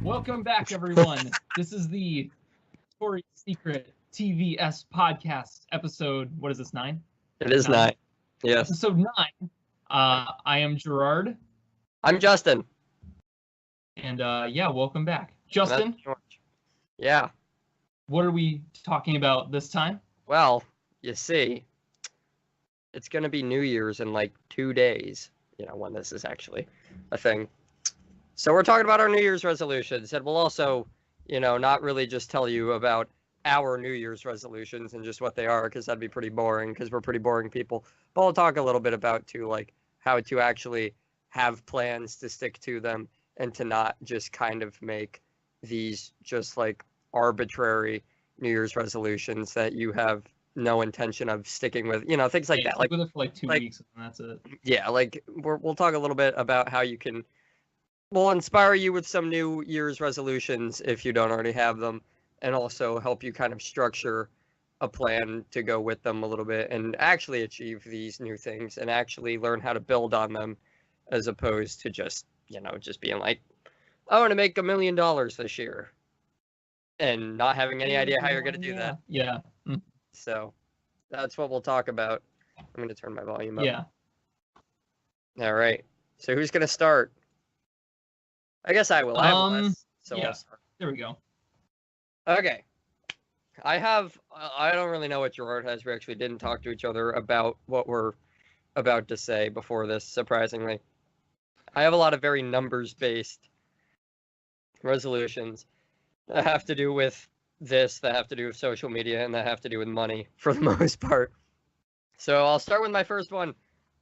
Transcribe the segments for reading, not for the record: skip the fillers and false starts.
Welcome back, everyone. This is the Victoria's Secret TVS podcast episode. What is this, 9? It is 9. Yes. Episode 9. I am Gerard. I'm Justin. And yeah, welcome back. Justin? Yeah. What are we talking about this time? Well, you see, it's going to be New Year's in like 2 days, when this is actually a thing. So we're talking about our New Year's resolutions, and we'll also, not really just tell you about our New Year's resolutions and just what they are, because that'd be pretty boring, because we're pretty boring people. But we'll talk a little bit about, too, like, how to actually have plans to stick to them and to not just kind of make these just, like, arbitrary New Year's resolutions that you have no intention of sticking with, things like that. Like with it for like 2 weeks, and that's it. Yeah, like, we'll talk a little bit about how you can... We'll inspire you with some New Year's resolutions if you don't already have them, and also help you kind of structure a plan to go with them a little bit and actually achieve these new things and actually learn how to build on them, as opposed to just, just being like, I want to make $1 million this year and not having any idea how you're going to do that. Yeah. So that's what we'll talk about. I'm going to turn my volume up. Yeah. All right. So who's going to start? I guess I will. I have less, so yeah. I'll start. There we go. Okay. I don't really know what Gerard has. We actually didn't talk to each other about what we're about to say before this, surprisingly. I have a lot of very numbers-based resolutions that have to do with this, that have to do with social media, and that have to do with money, for the most part. So I'll start with my first one.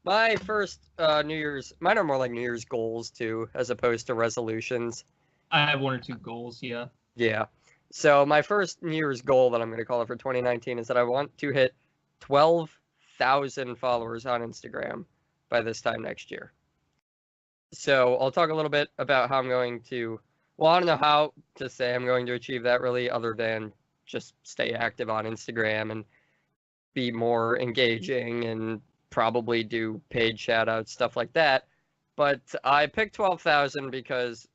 My first New Year's, mine are more like New Year's goals too, as opposed to resolutions. I have 1 or 2 goals, yeah. Yeah. So my first New Year's goal that I'm going to call it for 2019 is that I want to hit 12,000 followers on Instagram by this time next year. So I'll talk a little bit about how I'm going to, well, I don't know how to say I'm going to achieve that really, other than just stay active on Instagram and be more engaging and probably do paid shout-outs, stuff like that. But I picked 12,000 because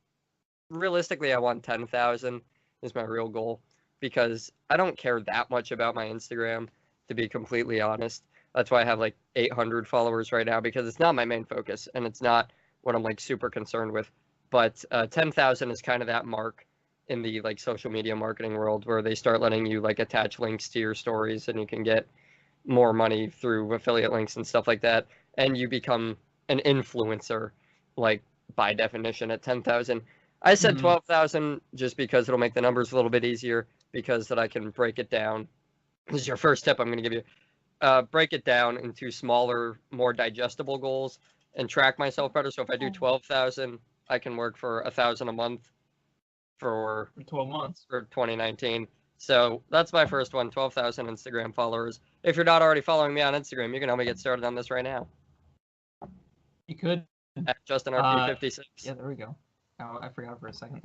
realistically I want 10,000 is my real goal, because I don't care that much about my Instagram, to be completely honest. That's why I have like 800 followers right now, because it's not my main focus and it's not what I'm like super concerned with. But 10,000 is kind of that mark in the like social media marketing world, where they start letting you like attach links to your stories and you can get more money through affiliate links and stuff like that, and you become an influencer, like by definition, at 10,000. I said 12,000 just because it'll make the numbers a little bit easier, because that I can break it down. This is your first tip I'm going to give you. Break it down into smaller, more digestible goals and track myself better. So if I do 12,000, I can work for 1,000 a month for 12 months for 2019. So that's my first one, 12,000 Instagram followers. If you're not already following me on Instagram, you can help me get started on this right now. You could. At JustinRP56. Yeah, there we go. Oh, I forgot for a second.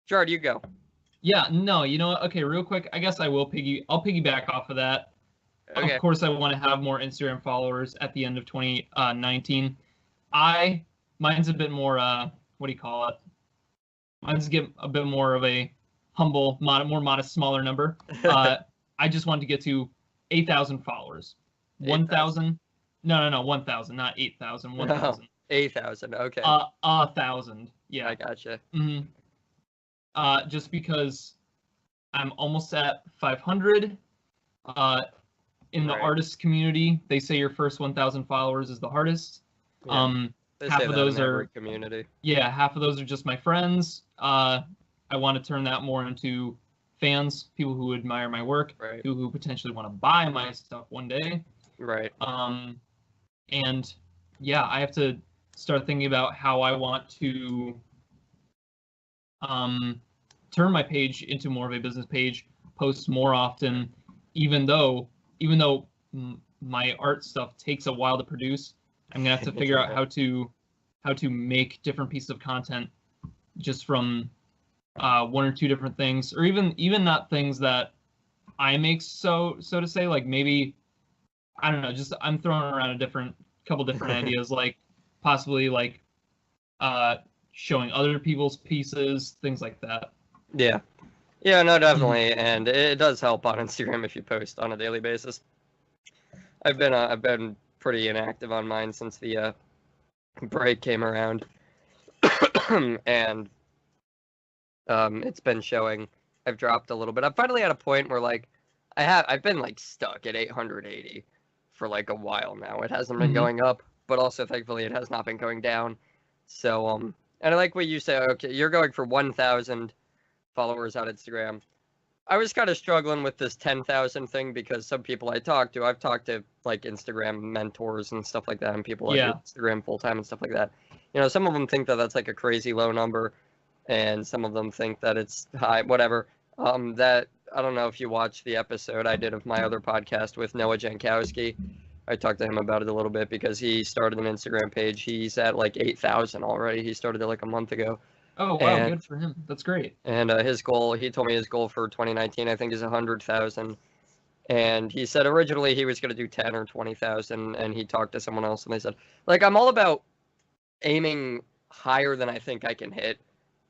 Gerard, you go. Yeah, no, you know what? Okay, real quick, I guess I'll piggyback off of that. Okay. Of course, I want to have more Instagram followers at the end of 2019. Mine's a bit more, what do you call it? Mine's a bit more of a humble, more modest, smaller number. I just wanted to get to 8,000 followers. 1,000? No, 1,000, not 8,000. 1,000. No, 8,000. Okay. 1,000. Yeah. I gotcha. Just because I'm almost at 500. In the artist community, they say your first 1,000 followers is the hardest. Yeah. Half of those are community. Yeah, half of those are just my friends. I want to turn that more into fans, people who admire my work, right, people who potentially want to buy my stuff one day. Right. And yeah, I have to start thinking about how I want to turn my page into more of a business page, post more often, even though my art stuff takes a while to produce. I'm gonna have to figure out how to make different pieces of content just from 1 or 2 different things, or even not things that I make, so to say. Like maybe, I don't know, just I'm throwing around couple different ideas, like possibly like showing other people's pieces, things like that. Yeah. Yeah, no, definitely, and it does help on Instagram if you post on a daily basis. I've been pretty inactive on mine since the break came around, and it's been showing. I've dropped a little bit. I'm finally at a point where like I've been like stuck at 880 for like a while now. It hasn't been going up, but also thankfully it has not been going down. So and I like what you say. Okay, you're going for 1,000 followers on Instagram. I was kind of struggling with this 10,000 thing because some people I've talked to like Instagram mentors and stuff like that, and people that do Instagram full time and stuff like that. You know, some of them think that that's like a crazy low number, and some of them think that it's high, whatever. That I don't know if you watched the episode I did of my other podcast with Noah Jankowski. I talked to him about it a little bit because he started an Instagram page. He's at like 8,000 already. He started it like a month ago. Oh, wow, good for him. That's great. And his goal, he told me his goal for 2019, I think, is 100,000. And he said originally he was going to do 10 or 20,000, and he talked to someone else, and they said, like, I'm all about aiming higher than I think I can hit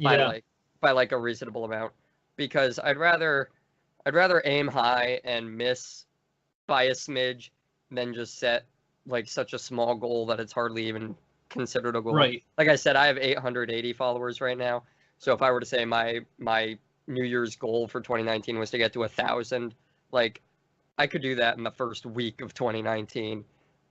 by like a reasonable amount, because I'd rather aim high and miss by a smidge than just set like such a small goal that it's hardly even considered a goal. Right. Like I said, I have 880 followers right now. So if I were to say my New Year's goal for 2019 was to get to 1,000, like I could do that in the first week of 2019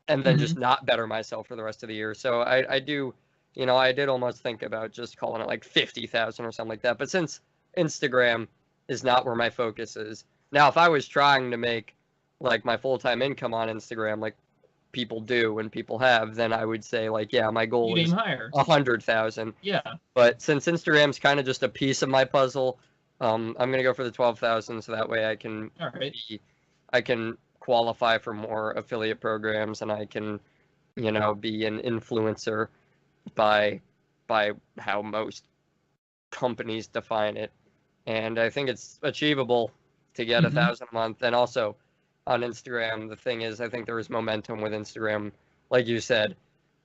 and then just not better myself for the rest of the year. So I do, you know, I did almost think about just calling it like 50,000 or something like that. But since Instagram is not where my focus is. Now, if I was trying to make like my full-time income on Instagram, like people do and people have, then I would say like, yeah, my goal is 100,000. Yeah. But since Instagram's kind of just a piece of my puzzle, I'm gonna go for the 12,000 so that way I can I can qualify for more affiliate programs and I can, you know, be an influencer by how most companies define it. And I think it's achievable to get 1,000 a month. And also on Instagram, the thing is, I think there is momentum with Instagram. Like you said,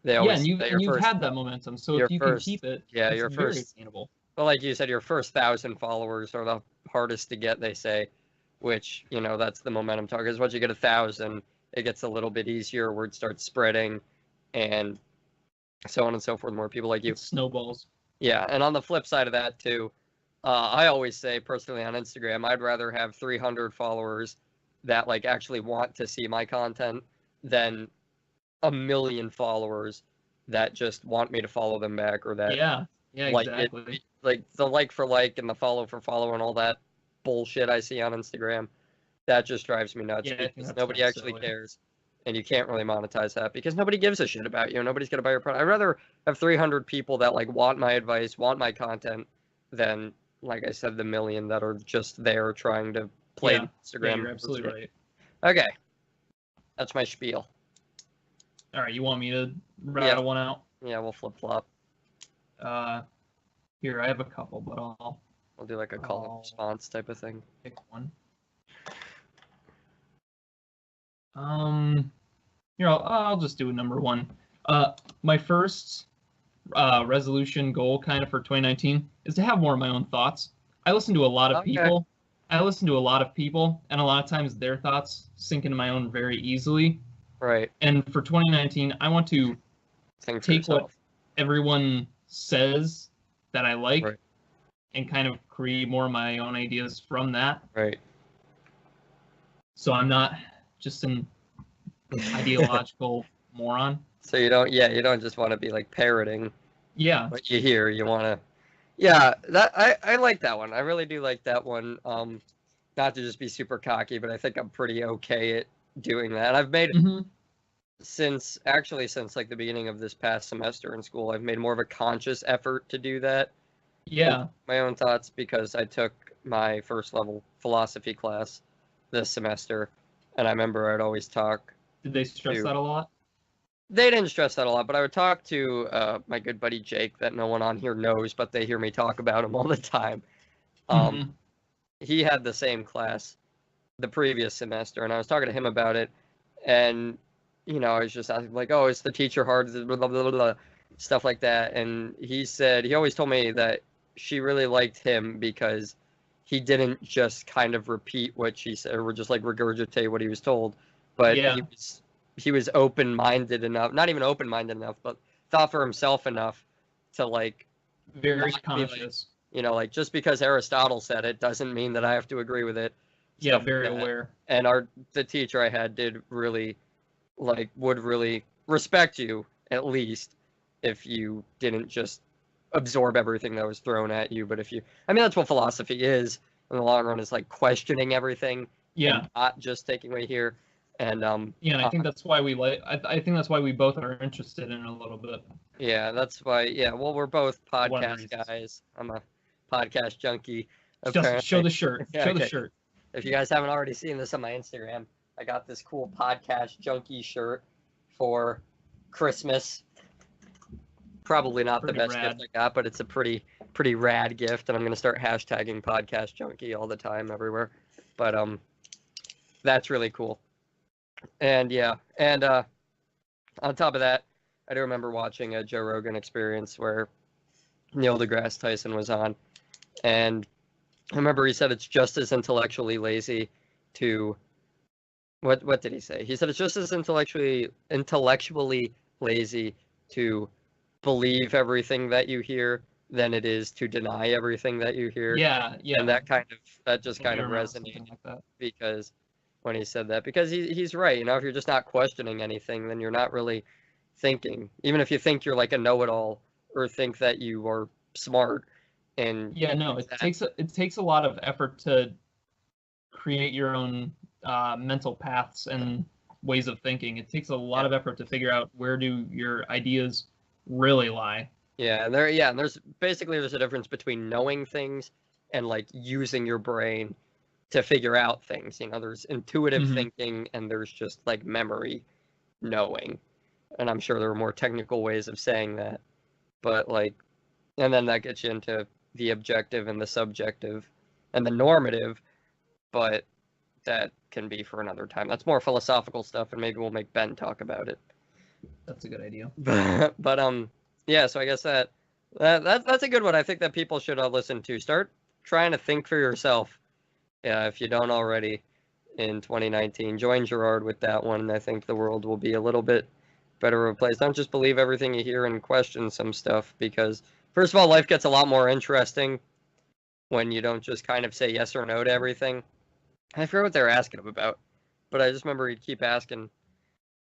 they always and you've had that momentum. So if you can keep it, it's very attainable. But like you said, your first 1,000 followers are the hardest to get, they say, which, you know, that's the momentum talk. Because once you get 1,000, it gets a little bit easier. Word starts spreading, and so on and so forth. More people like you. It snowballs. Yeah, and on the flip side of that too, I always say personally on Instagram, I'd rather have 300 followers that like actually want to see my content than 1 million followers that just want me to follow them back, or that like exactly. Like the like for like and the follow for follow and all that bullshit I see on Instagram, that just drives me nuts because nobody actually cares, and you can't really monetize that because nobody gives a shit about you. Nobody's gonna buy your product. I'd rather have 300 people that like want my advice, want my content, than, like I said, the million that are just there trying to play Instagram. Yeah, you're absolutely right. Okay, that's my spiel. All right, you want me to rattle one out? Yeah, we'll flip flop. Here, I have a couple, but I'll do like a call and response type of thing. Pick one. Here, I'll just do a number one. My first resolution goal kind of for 2019 is to have more of my own thoughts. I listen to a lot of people. And a lot of times their thoughts sink into my own very easily. Right. And for 2019, I want to take what everyone says that I like and kind of create more of my own ideas from that. Right. So I'm not just an ideological moron. So you don't just want to be like parroting. Yeah. What you hear, you want to. Yeah, that I like that one. I really do like that one. Not to just be super cocky, but I think I'm pretty okay at doing that. I've made since like the beginning of this past semester in school, I've made more of a conscious effort to do that. Yeah. My own thoughts, because I took my first level philosophy class this semester, and I remember I'd always talk. Did they stress that a lot? They didn't stress that a lot, but I would talk to my good buddy Jake, that no one on here knows, but they hear me talk about him all the time. He had the same class the previous semester, and I was talking to him about it, and I was just asking like, oh, is the teacher hard, blah, blah, blah, blah, stuff like that, and he said he always told me that she really liked him because he didn't just kind of repeat what she said or just like regurgitate what he was told, but he was open-minded enough, not even open-minded enough, but thought for himself enough to like very conscious. Like just because Aristotle said it doesn't mean that I have to agree with it. Yeah, very aware. And the teacher I had would really respect you, at least if you didn't just absorb everything that was thrown at you. But that's what philosophy is in the long run, is like questioning everything. Yeah. And not just taking away here. And and I think that's why we I think that's why we both are interested in it a little bit. Yeah, that's why. Yeah, well, we're both podcast guys. I'm a podcast junkie. Just show the shirt. Yeah, show the shirt. If you guys haven't already seen this on my Instagram, I got this cool podcast junkie shirt for Christmas. Probably not the best gift I got, but it's a pretty rad gift, and I'm gonna start hashtagging podcast junkie all the time everywhere. But that's really cool. And on top of that, I do remember watching a Joe Rogan Experience where Neil deGrasse Tyson was on, and I remember he said it's just as intellectually lazy to what did he say? He said it's just as intellectually lazy to believe everything that you hear than it is to deny everything that you hear. Yeah. And that just kind of resonated because when he said that, because he's right. If you're just not questioning anything, then you're not really thinking. Even if you think you're like a know-it-all or think that you are smart. And it takes a lot of effort to create your own mental paths and ways of thinking. It takes a lot of effort to figure out where do your ideas really lie. And there's a difference between knowing things and like using your brain to figure out things. There's intuitive thinking and there's just like memory knowing. And I'm sure there are more technical ways of saying that. But and then that gets you into the objective and the subjective and the normative, but that can be for another time. That's more philosophical stuff, and maybe we'll make Ben talk about it. That's a good idea. But so I guess that's a good one. I think that people should listen to. Start trying to think for yourself. Yeah, if you don't already, in 2019, join Gerard with that one. And I think the world will be a little bit better of a place. Don't just believe everything you hear and question some stuff, because first of all, life gets a lot more interesting when you don't just kind of say yes or no to everything. I forget what they were asking him about, but I just remember he'd keep asking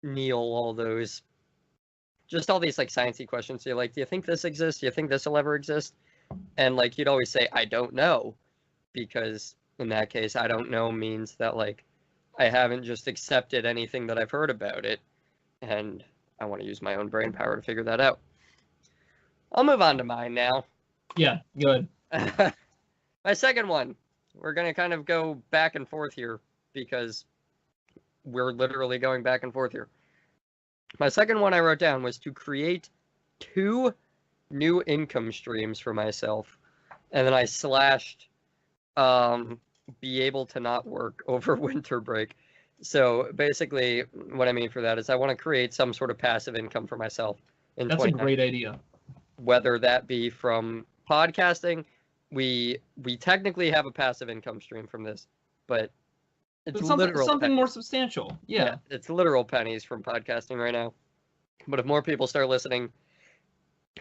Neil all these like sciencey questions. So you're like, do you think this exists? Do you think this will ever exist? And like he'd always say, I don't know, because in that case, I don't know means that like I haven't just accepted anything that I've heard about it, and I want to use my own brain power to figure that out. I'll move on to mine now. Yeah, good. My second one, we're going to kind of go back and forth here because we're literally going back and forth here. My second one I wrote down was to create 2 new income streams for myself. And then I slashed be able to not work over winter break. So basically what I mean for that is I want to create some sort of passive income for myself. That's a great idea. Whether that be from podcasting, we technically have a passive income stream from this, but it's something more substantial. Yeah, it's literal pennies from podcasting right now. But if more people start listening,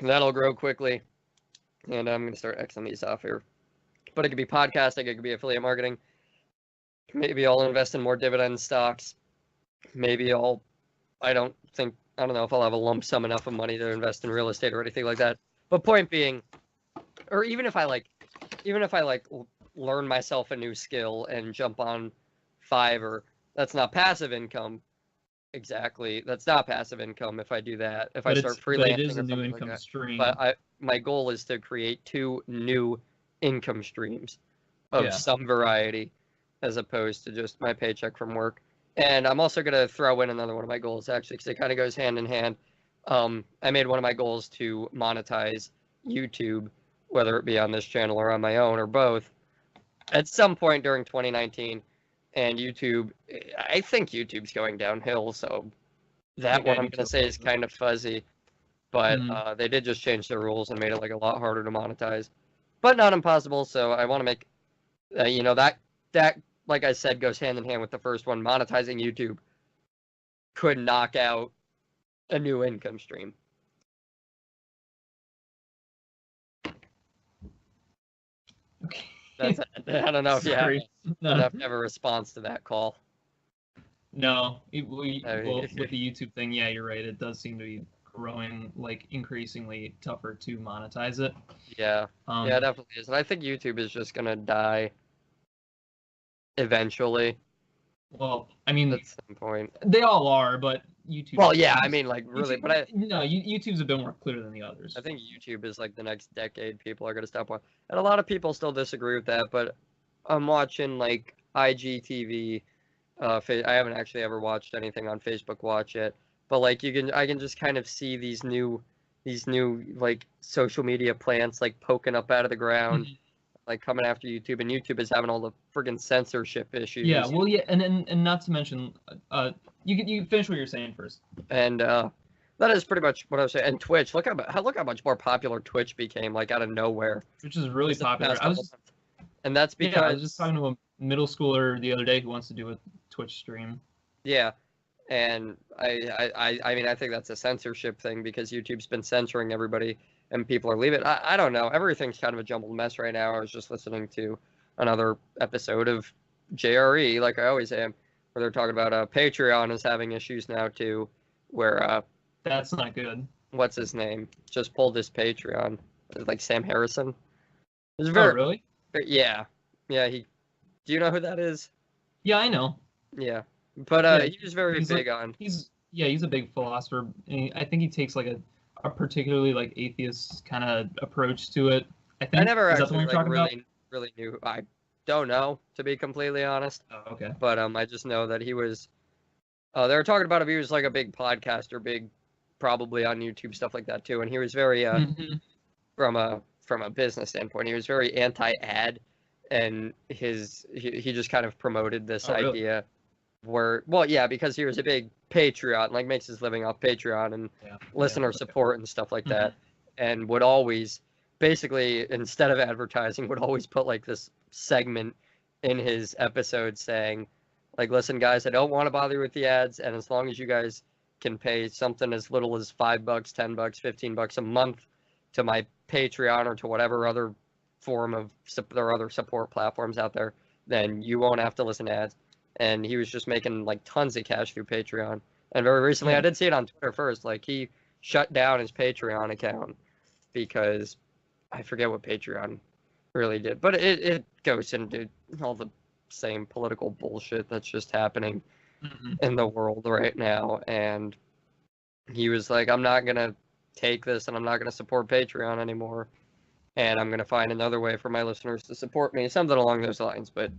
that'll grow quickly. And I'm going to start Xing these off here. But it could be podcasting, it could be affiliate marketing. Maybe I'll invest in more dividend stocks. Maybe I don't know if I'll have a lump sum enough of money to invest in real estate or anything like that. But point being, or even if I learn myself a new skill and jump on Fiverr, that's not passive income. Exactly, that's not passive income if I do that. If I start freelancing, but it is a new income stream. But my goal is to create 2 new income streams of some variety, as opposed to just my paycheck from work. And I'm also going to throw in another one of my goals, actually, because it kind of goes hand in hand. I made one of my goals to monetize YouTube, whether it be on this channel or on my own or both, at some point during 2019. And YouTube, I think YouTube's going downhill, so that Yeah, one I I'm do gonna too. say is kind of fuzzy. But Mhm. they did just change the rules and made it like a lot harder to monetize, but not impossible. So I want to make, that like I said goes hand in hand with the first one. Monetizing YouTube could knock out a new income stream. Okay. That's I don't know if you have Sorry. No, enough to have a response to that call. no. I Well, mean, with the YouTube thing, yeah, you're right. It does seem to be growing, like increasingly tougher to monetize it. yeah, yeah, it Um, definitely is. And I think YouTube is just gonna die eventually well, I mean, at some point. they all are, but YouTube Well, yeah, I seems mean, like really, YouTube. but No, YouTube's a bit more clear than the I others. think YouTube is like the next decade people are gonna stop watching, and a lot of people still disagree with that. But I'm watching like IGTV. I haven't actually ever watched anything on Facebook Watch yet, but like I can just kind of see these new like social media plants like poking up out of the ground, Mhm. like coming after YouTube, and YouTube is having all the friggin' censorship Yeah, issues, well, yeah, and not to mention, you finish what you're saying first. and that is pretty much what I was saying. And Twitch, look how much more popular Twitch became, like out of nowhere, Which is really just in the popular. past couple months. And that's Yeah, I was just because talking to a middle schooler the other day who wants to do a Twitch stream. yeah, and I mean I think that's a censorship thing because YouTube's been censoring everybody and people are leaving. I don't know. Everything's kind of a jumbled mess right now. I was just listening to another episode of JRE, like I always am, where they're talking about Patreon is having issues now too, where That's not good. what's his name just pulled his Patreon, like Sam Harrison. It's Oh, really? yeah, yeah. Do you know who that is? Yeah, I know. Yeah, but Yeah, he was very he's big like on. he's a big philosopher. And I think he takes like a particularly like atheist kind of approach to it. I I think never is that the actually one you're like talking about? really knew. I don't know, to be completely honest. Oh, okay. But I just know that he was. They were talking about if he was like a big podcaster, big, probably on YouTube stuff like that too. And he was very Hmm. from a business standpoint, he was very anti-ad, and he just kind of promoted this Oh, really? idea where, well, yeah, because he was a big Patreon, like makes his living off Patreon and Yeah. Yeah. listener Okay. support and stuff like Hmm. that, and would always, basically, instead of advertising, would always put like this segment in his episode saying, like, listen, guys, I don't want to bother you with the ads, and as long as you guys can pay something as little as $5, $10, $15 a month to my Patreon or to whatever other form of there are other support platforms out there, then you won't have to listen to ads. And he was just making like tons of cash through Patreon. And very recently, I Yeah. did see it on Twitter first. Like he shut down his Patreon account because I forget what Patreon really did, but it goes into all the same political bullshit that's just happening Hmm. in the world right now. And he was like, I'm not gonna take this, and I'm not gonna support Patreon anymore, and I'm gonna find another way for my listeners to support me, something along those lines. But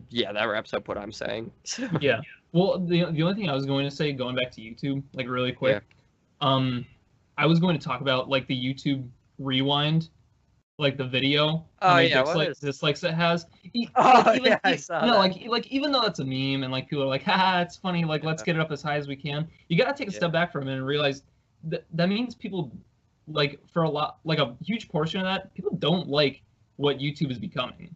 yeah, that wraps up what I'm saying. So, Yeah. Well, the only thing I was going to say, going back to YouTube, like really yeah. quick, um, I was going to talk about like the YouTube rewind, like the video, how Oh many yeah, what is? dislikes it has. Like Oh even yeah, I saw no, that. like even though that's a meme and like people are like, haha, it's funny, like let's Yeah, get it up as high as we can. You gotta take a yeah, step back from it and realize that that means people like for a lot like a huge portion of that, people don't like what YouTube is becoming.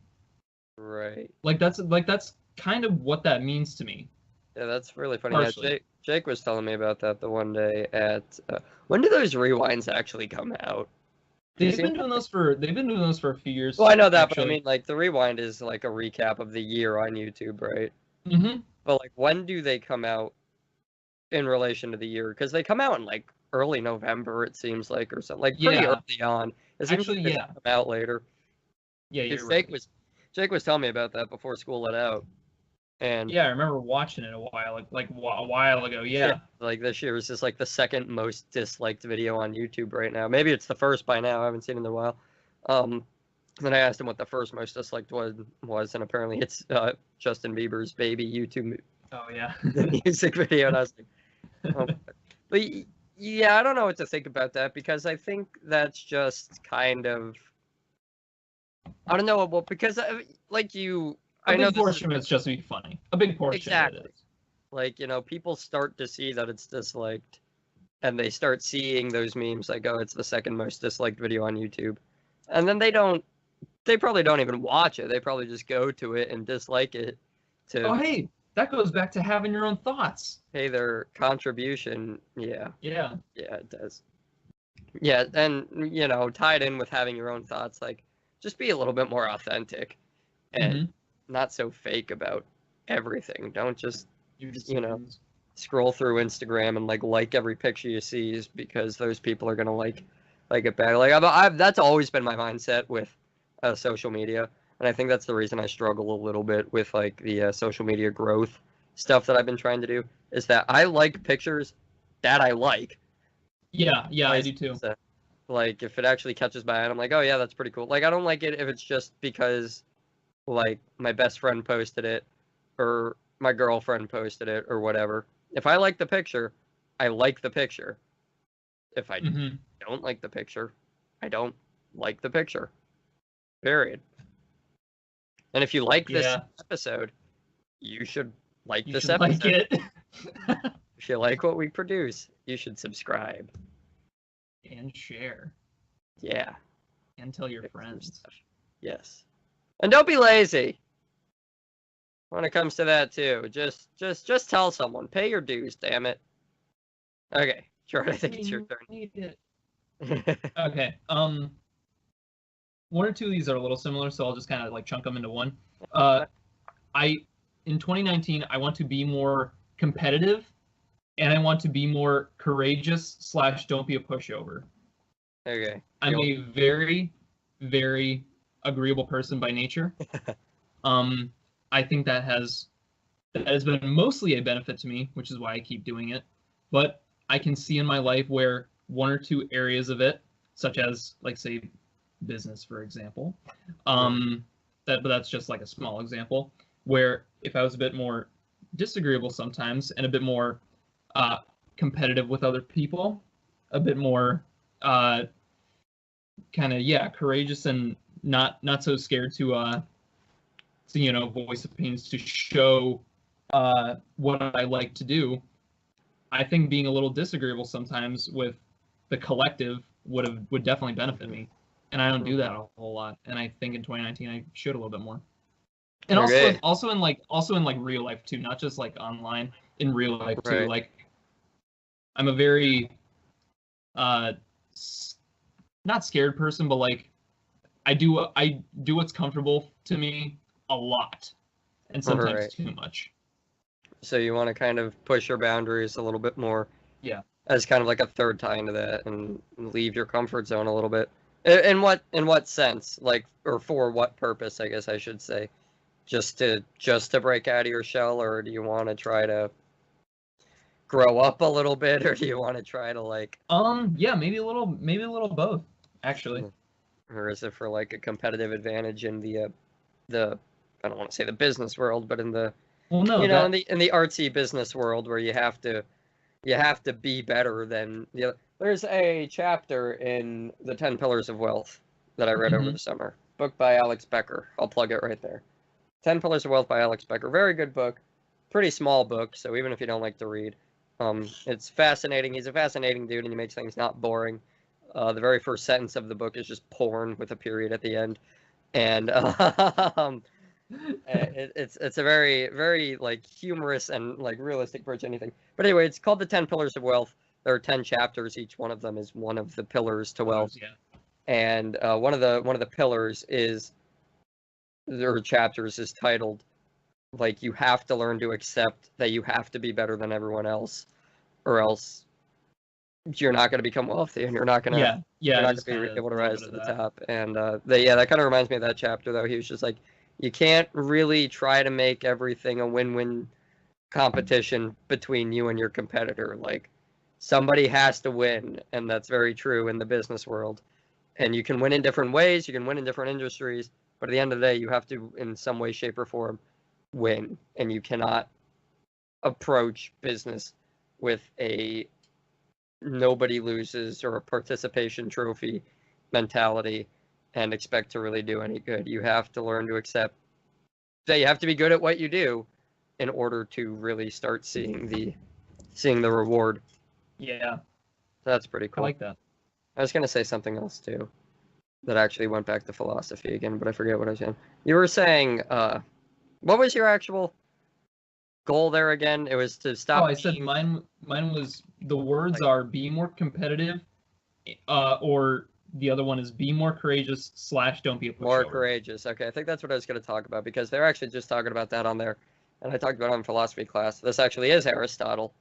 right. Like that's kind of what that means to me, Yeah, that's really funny. Yeah, partially. Jake was telling me about that the one day at. When do those rewinds actually come out? Do you see them? They've been doing those for a few Well, years I know that, but I actually. mean, like the rewind is like a recap of the year on YouTube, right? Hmm. But like, when do they come out in relation to the year? Because they come out in like early November, it seems like, or something, like pretty Yeah, early on. It seems actually, like they yeah, come out later. yeah, Because you're right. Jake was telling me about that before school let out, and Yeah, I remember watching it a while, a while ago. yeah, Yeah. like this year is just like the second most disliked video on YouTube right now. Maybe it's the first by now. I haven't seen it in a while. Um, then I asked him what the first most disliked was, and apparently it's Justin Bieber's "Baby" YouTube Oh yeah. music video. And I was like, oh. But yeah, I don't know what to think about that because I think that's just kind of, I don't know, well, because like you, A know big portion of it's just to be funny. A big portion of it is. Like, people start to see that it's disliked, and they start seeing those memes like, oh, it's the second most disliked video on YouTube. And then they probably don't even watch it. They probably just go to it and dislike it to hey, that goes back to having your own thoughts. pay their contribution. Yeah. Yeah. Yeah, it does. Yeah, and, tied in with having your own thoughts, like, just be a little bit more authentic and not so fake about everything. Don't just, scroll through Instagram and, like every picture you see is because those people are going to like it back. Like, that's always been my mindset with social media, and I think that's the reason I struggle a little bit with, like, the social media growth stuff that I've been trying to do, is that I like pictures that I like. Yeah, I do too. So, like, if it actually catches my eye, I'm like, oh yeah, that's pretty cool. Like, I don't like it if it's just because, like, my best friend posted it, or my girlfriend posted it, or whatever. If I like the picture, I like the picture. If I don't like the picture, I don't like the picture. Period. And if you like this episode, you should like this episode. Like it. If you like what we produce, you should subscribe. And share. Yeah. And tell your friends. Yes. And don't be lazy when it comes to that too. Just tell someone. Pay your dues, damn it. Okay. Gerard, I think it's your turn. Okay. One or two of these are a little similar, so I'll just kind of like chunk them into one. In 2019, I want to be more competitive, and I want to be more courageous / don't be a pushover. Okay. I'm a very, very agreeable person by nature. I think that has been mostly a benefit to me, which is why I keep doing it. But I can see in my life where one or two areas of it, such as, like, say, business, for example, but that's just like a small example, where if I was a bit more disagreeable sometimes and a bit more competitive with other people, a bit more kind of courageous and not so scared to voice opinions, to show what I like to do. I think being a little disagreeable sometimes with the collective would definitely benefit me, and I don't do that a whole lot. And I think in 2019 I should a little bit more. And also in real life too, not just like online. In real life too, like I'm a very not scared person, but like I do what's comfortable to me a lot, and sometimes too much. So you want to kind of push your boundaries a little bit more. Yeah. As kind of like a third tie into that, and leave your comfort zone a little bit. In what sense? Like, or for what purpose, I guess I should say. Just to break out of your shell, or do you want to try to grow up a little bit, or do you want to try to, like, maybe a little both, actually. Or is it for, like, a competitive advantage in the I don't want to say the business world, but in the in the artsy business world, where you have to be better than the other. There's a chapter in the 10 Pillars of Wealth that I read over the summer, book by Alex Becker. I'll plug it right there. 10 Pillars of Wealth by Alex Becker. Very good book. Pretty small book, so even if you don't like to read, it's fascinating. He's a fascinating dude, and he makes things not boring. The very first sentence of the book is just porn with a period at the end, and it's a very, very, like, humorous and, like, realistic approach to anything. But anyway, it's called the 10 Pillars of Wealth. There are 10 chapters. Each one of them is one of the pillars to wealth. Yeah. And one of the pillars is, or chapters, is titled, like, you have to learn to accept that you have to be better than everyone else, or else you're not going to become wealthy, and you're not going to be able to rise to the top. And that kind of reminds me of that chapter, though. He was just like, you can't really try to make everything a win-win competition between you and your competitor. Like, somebody has to win, and that's very true in the business world. And you can win in different ways, you can win in different industries, but at the end of the day, you have to, in some way, shape, or form, win. And you cannot approach business with a nobody loses or a participation trophy mentality and expect to really do any good. You have to learn to accept you have to be good at what you do in order to really start seeing the reward. Yeah, That's pretty I cool. like that. I was gonna say something else too, that actually went back to philosophy again, but I forget what I was saying. You were saying, what was your actual goal there again? It was to stop. Oh, I said mine was the words are be more competitive, or the other one is be more courageous / don't be a pushover. More courageous. Okay, I think that's what I was going to talk about, because they're actually just talking about that on there, and I talked about it in philosophy class. This actually is Aristotle.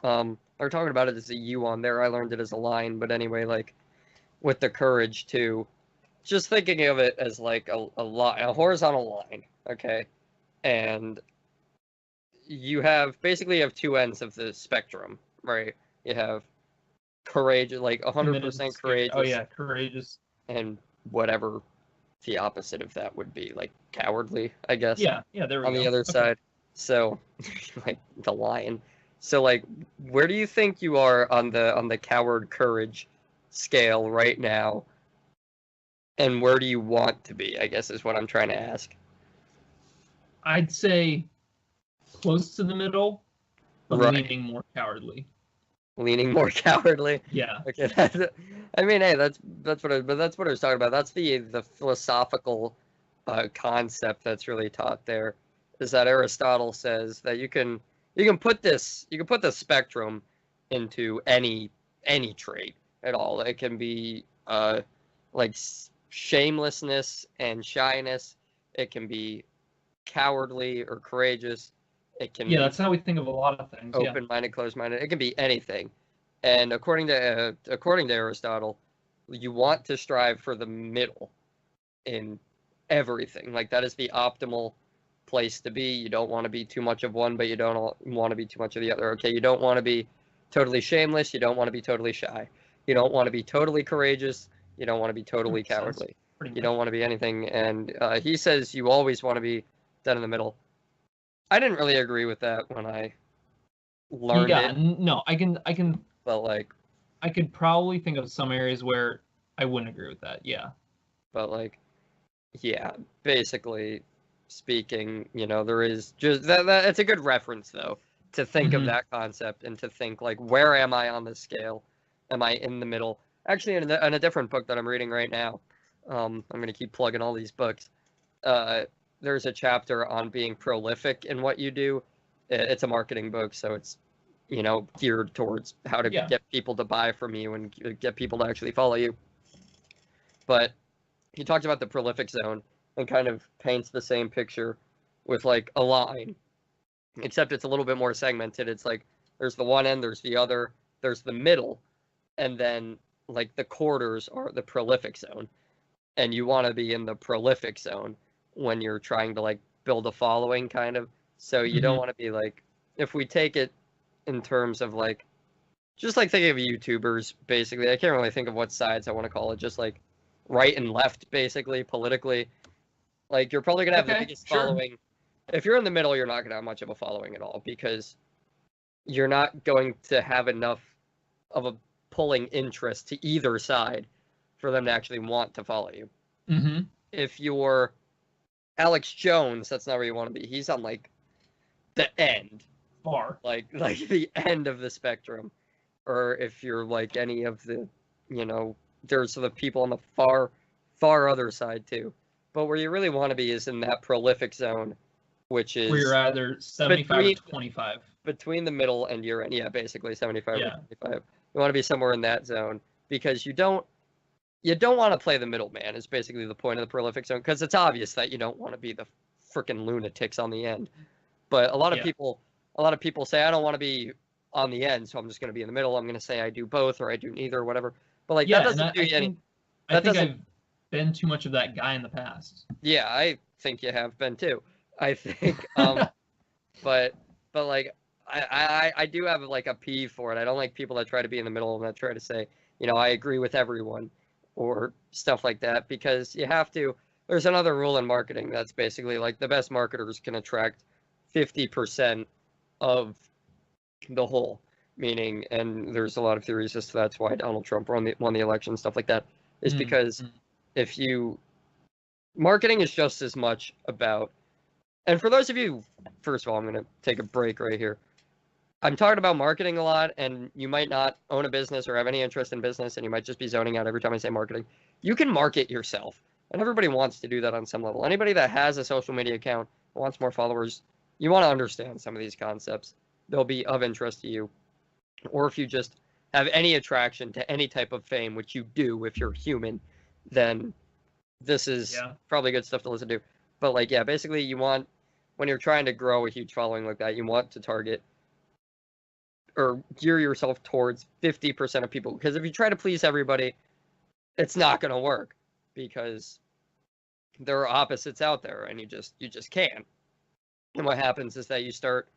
They're talking about it as a U on there. I learned it as a line, but anyway, like with the courage too, just thinking of it as like a horizontal line, okay, and you basically have two ends of the spectrum, right? You have courageous, like 100% courageous. Oh yeah, courageous. And whatever the opposite of that would be, like cowardly, I guess. Yeah, there we go. On the other side. So, like the lion. So, like, where do you think you are on the coward courage scale right now? And where do you want to be, I guess, is what I'm trying to ask. I'd say close to the middle, but Right. leaning more cowardly. Leaning more cowardly. Yeah. Okay. I mean, hey, that's what I was talking about. That's the philosophical concept that's really taught there. Is that Aristotle says that you can put the spectrum into any trait at all. It can be like shamelessness and shyness. It can be cowardly or courageous. It can be that's how we think of a lot of things. Open-minded, closed-minded. It can be anything. And according to Aristotle, you want to strive for the middle in everything. Like, that is the optimal place to be. You don't want to be too much of one, but you don't want to be too much of the other. Okay, you don't want to be totally shameless. You don't want to be totally shy. You don't want to be totally courageous. You don't want to be totally cowardly. You don't want to be anything. And he says you always want to be dead in the middle. I didn't really agree with that when I learned it. No, I can. But like, I could probably think of some areas where I wouldn't agree with that. Yeah. But like, yeah, basically speaking, there is just that. It's a good reference though to think of that concept and to think like, where am I on this scale? Am I in the middle? Actually, in a different book that I'm reading right now, I'm going to keep plugging all these books. There's a chapter on being prolific in what you do. It's a marketing book, so it's, geared towards how to get people to buy from you and get people to actually follow you. But he talks about the prolific zone and kind of paints the same picture with like a line, except it's a little bit more segmented. It's like there's the one end, there's the other, there's the middle, and then like the quarters are the prolific zone. And you want to be in the prolific zone when you're trying to like build a following, kind of. So you don't want to be like, if we take it in terms of like, just like thinking of YouTubers, basically, I can't really think of what sides I want to call it, just like right and left, basically, politically. Like, you're probably going to have the biggest following. If you're in the middle, you're not going to have much of a following at all, because you're not going to have enough of a pulling interest to either side for them to actually want to follow you. If you're Alex Jones, that's not where you want to be. He's on like the end, far, like the end of the spectrum. Or if you're like any of the, there's the people on the far other side too. But where you really want to be is in that prolific zone, which is where you're either 75 or 25. Between the middle and your end. Yeah, basically 75 or 25. You want to be somewhere in that zone, because you don't want to play the middleman, is basically the point of the prolific zone, because it's obvious that you don't want to be the freaking lunatics on the end. But a lot of people say, I don't want to be on the end, so I'm just going to be in the middle. I'm going to say I do both, or I do neither, or whatever. But like, that doesn't do you any. I think I've been too much of that guy in the past. Yeah, I think you have been too. I think, but like, I do have like a peeve for it. I don't like people that try to be in the middle and that try to say, I agree with everyone or stuff like that, because you have to. There's another rule in marketing that's basically like the best marketers can attract 50% of the whole, meaning, and there's a lot of theories as to that's why Donald Trump won the election, stuff like that, is because marketing is just as much about And for those of you, first of all, I'm going to take a break right here. I'm talking about marketing a lot, and you might not own a business or have any interest in business, and you might just be zoning out every time I say marketing. You can market yourself, and everybody wants to do that on some level. Anybody that has a social media account, wants more followers, you want to understand some of these concepts. They'll be of interest to you. Or if you just have any attraction to any type of fame, which you do if you're human, then this is probably good stuff to listen to. But like, yeah, basically you want, when you're trying to grow a huge following like that, you want to target or gear yourself towards 50% of people. Because if you try to please everybody, it's not going to work, because there are opposites out there, and you just can't. And what happens is that you start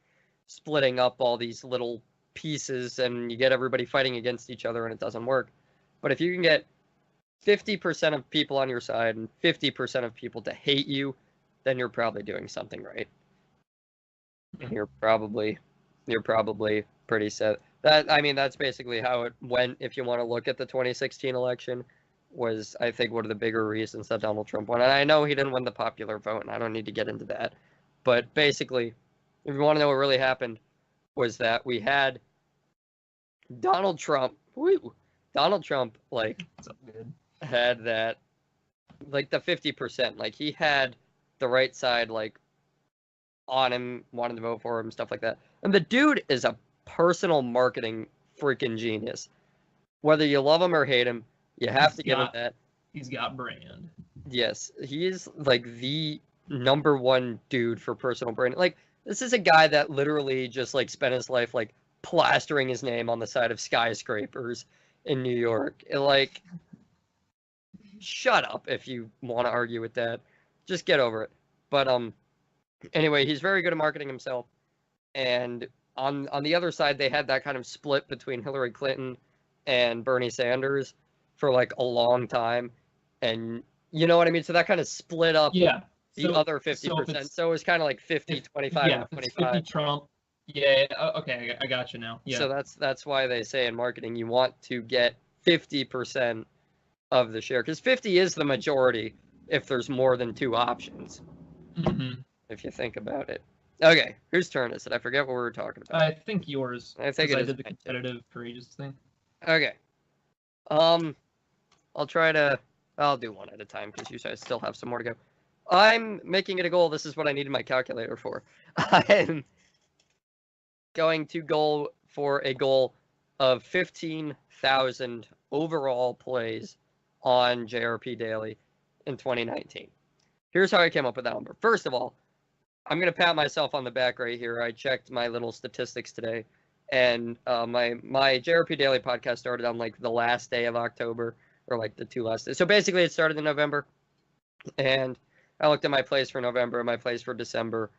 splitting up all these little pieces, and you get everybody fighting against each other, and it doesn't work. But if you can get 50% of people on your side and 50% of people to hate you, then you're probably doing something right. And you're probably pretty set. That's basically how it went. If you want to look at the 2016 election, was, I think, one of the bigger reasons that Donald Trump won. And I know he didn't win the popular vote, and I don't need to get into that. But basically, if you want to know what really happened, was that we had Donald Trump, like, had that, like, the 50%. Like, he had the right side, like, on him, wanted to vote for him, stuff like that. And the dude is a personal marketing freaking genius. Whether you love him or hate him, you have to give him that. He's got brand. Yes, he is like the #1 dude for personal brand. Like, this is a guy that literally just like spent his life like plastering his name on the side of skyscrapers in New York. Like, shut up if you want to argue with that. Just get over it. But anyway, he's very good at marketing himself. And on the other side, they had that kind of split between Hillary Clinton and Bernie Sanders for like a long time, and you know what I mean? So that kind of split up the other 50%. So it was kind of like 50, 25, and 25. 50 Trump. Yeah, okay, I got you now. Yeah. So that's why they say in marketing you want to get 50% of the share, because 50 is the majority if there's more than two options. Mm-hmm. If you think about it. Okay, whose turn is it? I forget what we were talking about. I think yours. I think it is. I did the competitive courageous thing. Okay. I'll do one at a time, because you guys still have some more to go. I'm making it a goal. This is what I needed my calculator for. I'm going to go for a goal of 15,000 overall plays on JRP Daily in 2019. Here's how I came up with that number. First of all, I'm going to pat myself on the back right here. I checked my little statistics today, and my JRP Daily podcast started on like the last day of October, or like the two last days. So basically it started in November, and I looked at my plays for November and my plays for December,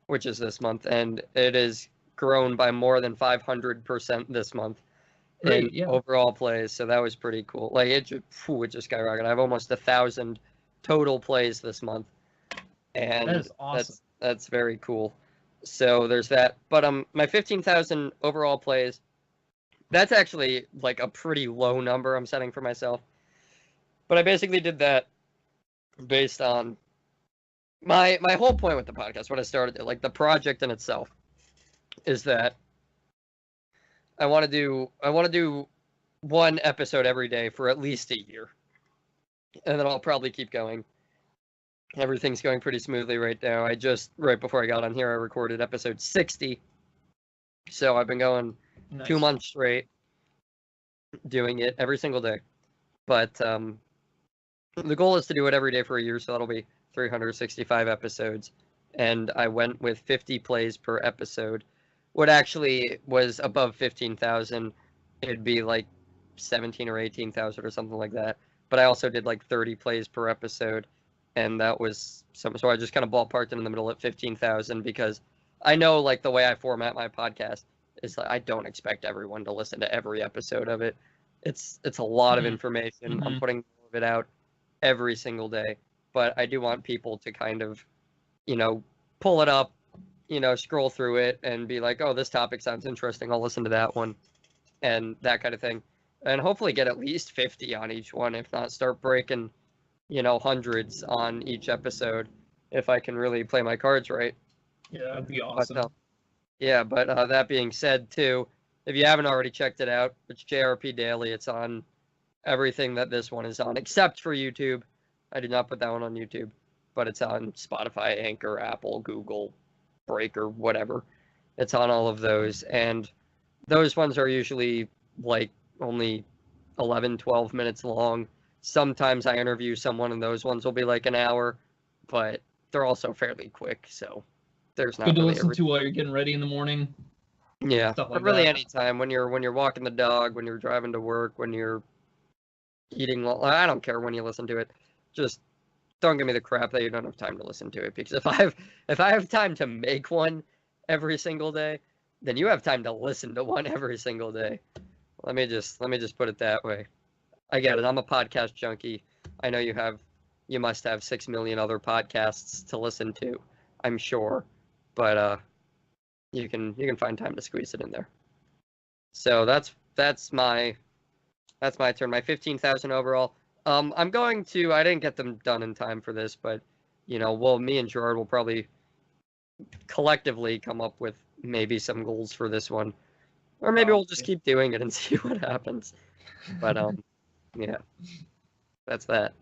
which is this month, and it is grown by more than 500% this month in overall plays. So that was pretty cool. Like, it just skyrocketed. I have almost 1,000 total plays this month, and that is awesome. That's very cool. So there's that. But my 15,000 overall plays, that's actually like a pretty low number I'm setting for myself. But I basically did that based on my whole point with the podcast, what I started it, like the project in itself, is that I want to do one episode every day for at least a year. And then I'll probably keep going. Everything's going pretty smoothly right now. Right before I got on here, I recorded episode 60. So I've been going 2 months straight, doing it every single day. But the goal is to do it every day for a year, so that'll be 365 episodes. And I went with 50 plays per episode. What actually was above 15,000, it'd be like 17 or 18,000 or something like that. But I also did like 30 plays per episode. And that was so I just kind of ballparked it in the middle at 15,000, because I know, like, the way I format my podcast is like I don't expect everyone to listen to every episode of it. It's a lot of information. Mm-hmm. I'm putting more of it out every single day, but I do want people to kind of, pull it up, scroll through it and be like, oh, this topic sounds interesting, I'll listen to that one, and that kind of thing, and hopefully get at least 50 on each one, if not start breaking hundreds on each episode, if I can really play my cards right. Yeah, that'd be But, awesome. but that being said, too, if you haven't already checked it out, it's JRP Daily. It's on everything that this one is on, except for YouTube. I did not put that one on YouTube, but it's on Spotify, Anchor, Apple, Google, Breaker, whatever. It's on all of those, and those ones are usually like only 11, 12 minutes long. Sometimes I interview someone, and those ones will be like an hour, but they're also fairly quick, so there's not Good to really listen to while you're getting ready in the morning. yeah, Stuff but like really that. anytime when you're walking the dog, when you're driving to work, when you're eating, I don't care when you listen to it. Just don't give me the crap that you don't have time to listen to it, because if I have time to make one every single day, then you have time to listen to one every single day. Let me just put it that way. I get it. I'm a podcast junkie. I know you must have 6 million other podcasts to listen to, I'm sure, but you can find time to squeeze it in there. So that's my turn. My 15,000 overall. I'm going to. I didn't get them done in time for this, but me and Gerard will probably collectively come up with maybe some goals for this one, or maybe we'll just keep doing it and see what happens. But yeah, that's that.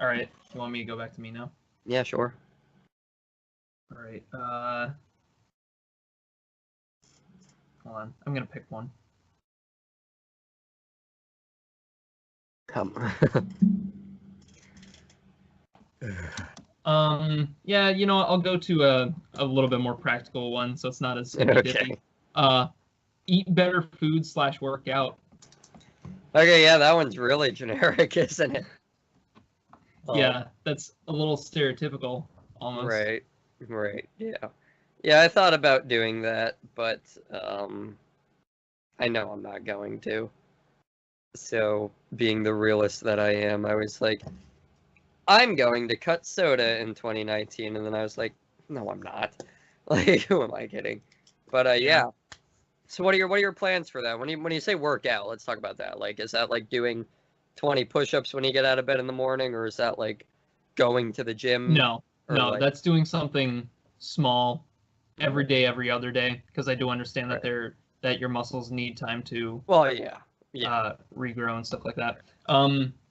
All right. You want me to go back to me now? Yeah, sure. All right. Hold on. I'm gonna pick one. Come. Yeah, I'll go to a little bit more practical one, so it's not as Okay. Eat better food / workout. Okay, yeah, that one's really generic, isn't it? Yeah, that's a little stereotypical, almost. Right, yeah. Yeah, I thought about doing that, but I know I'm not going to. So, being the realist that I am, I was like, I'm going to cut soda in 2019, and then I was like, no, I'm not. Like, who am I kidding? But yeah. So what are your plans for that? When you say workout, let's talk about that. Like, is that like doing 20 push-ups when you get out of bed in the morning, or is that like going to the gym? No, that's doing something small every day, every other day, because I do understand that that your muscles need time to regrow and stuff like that.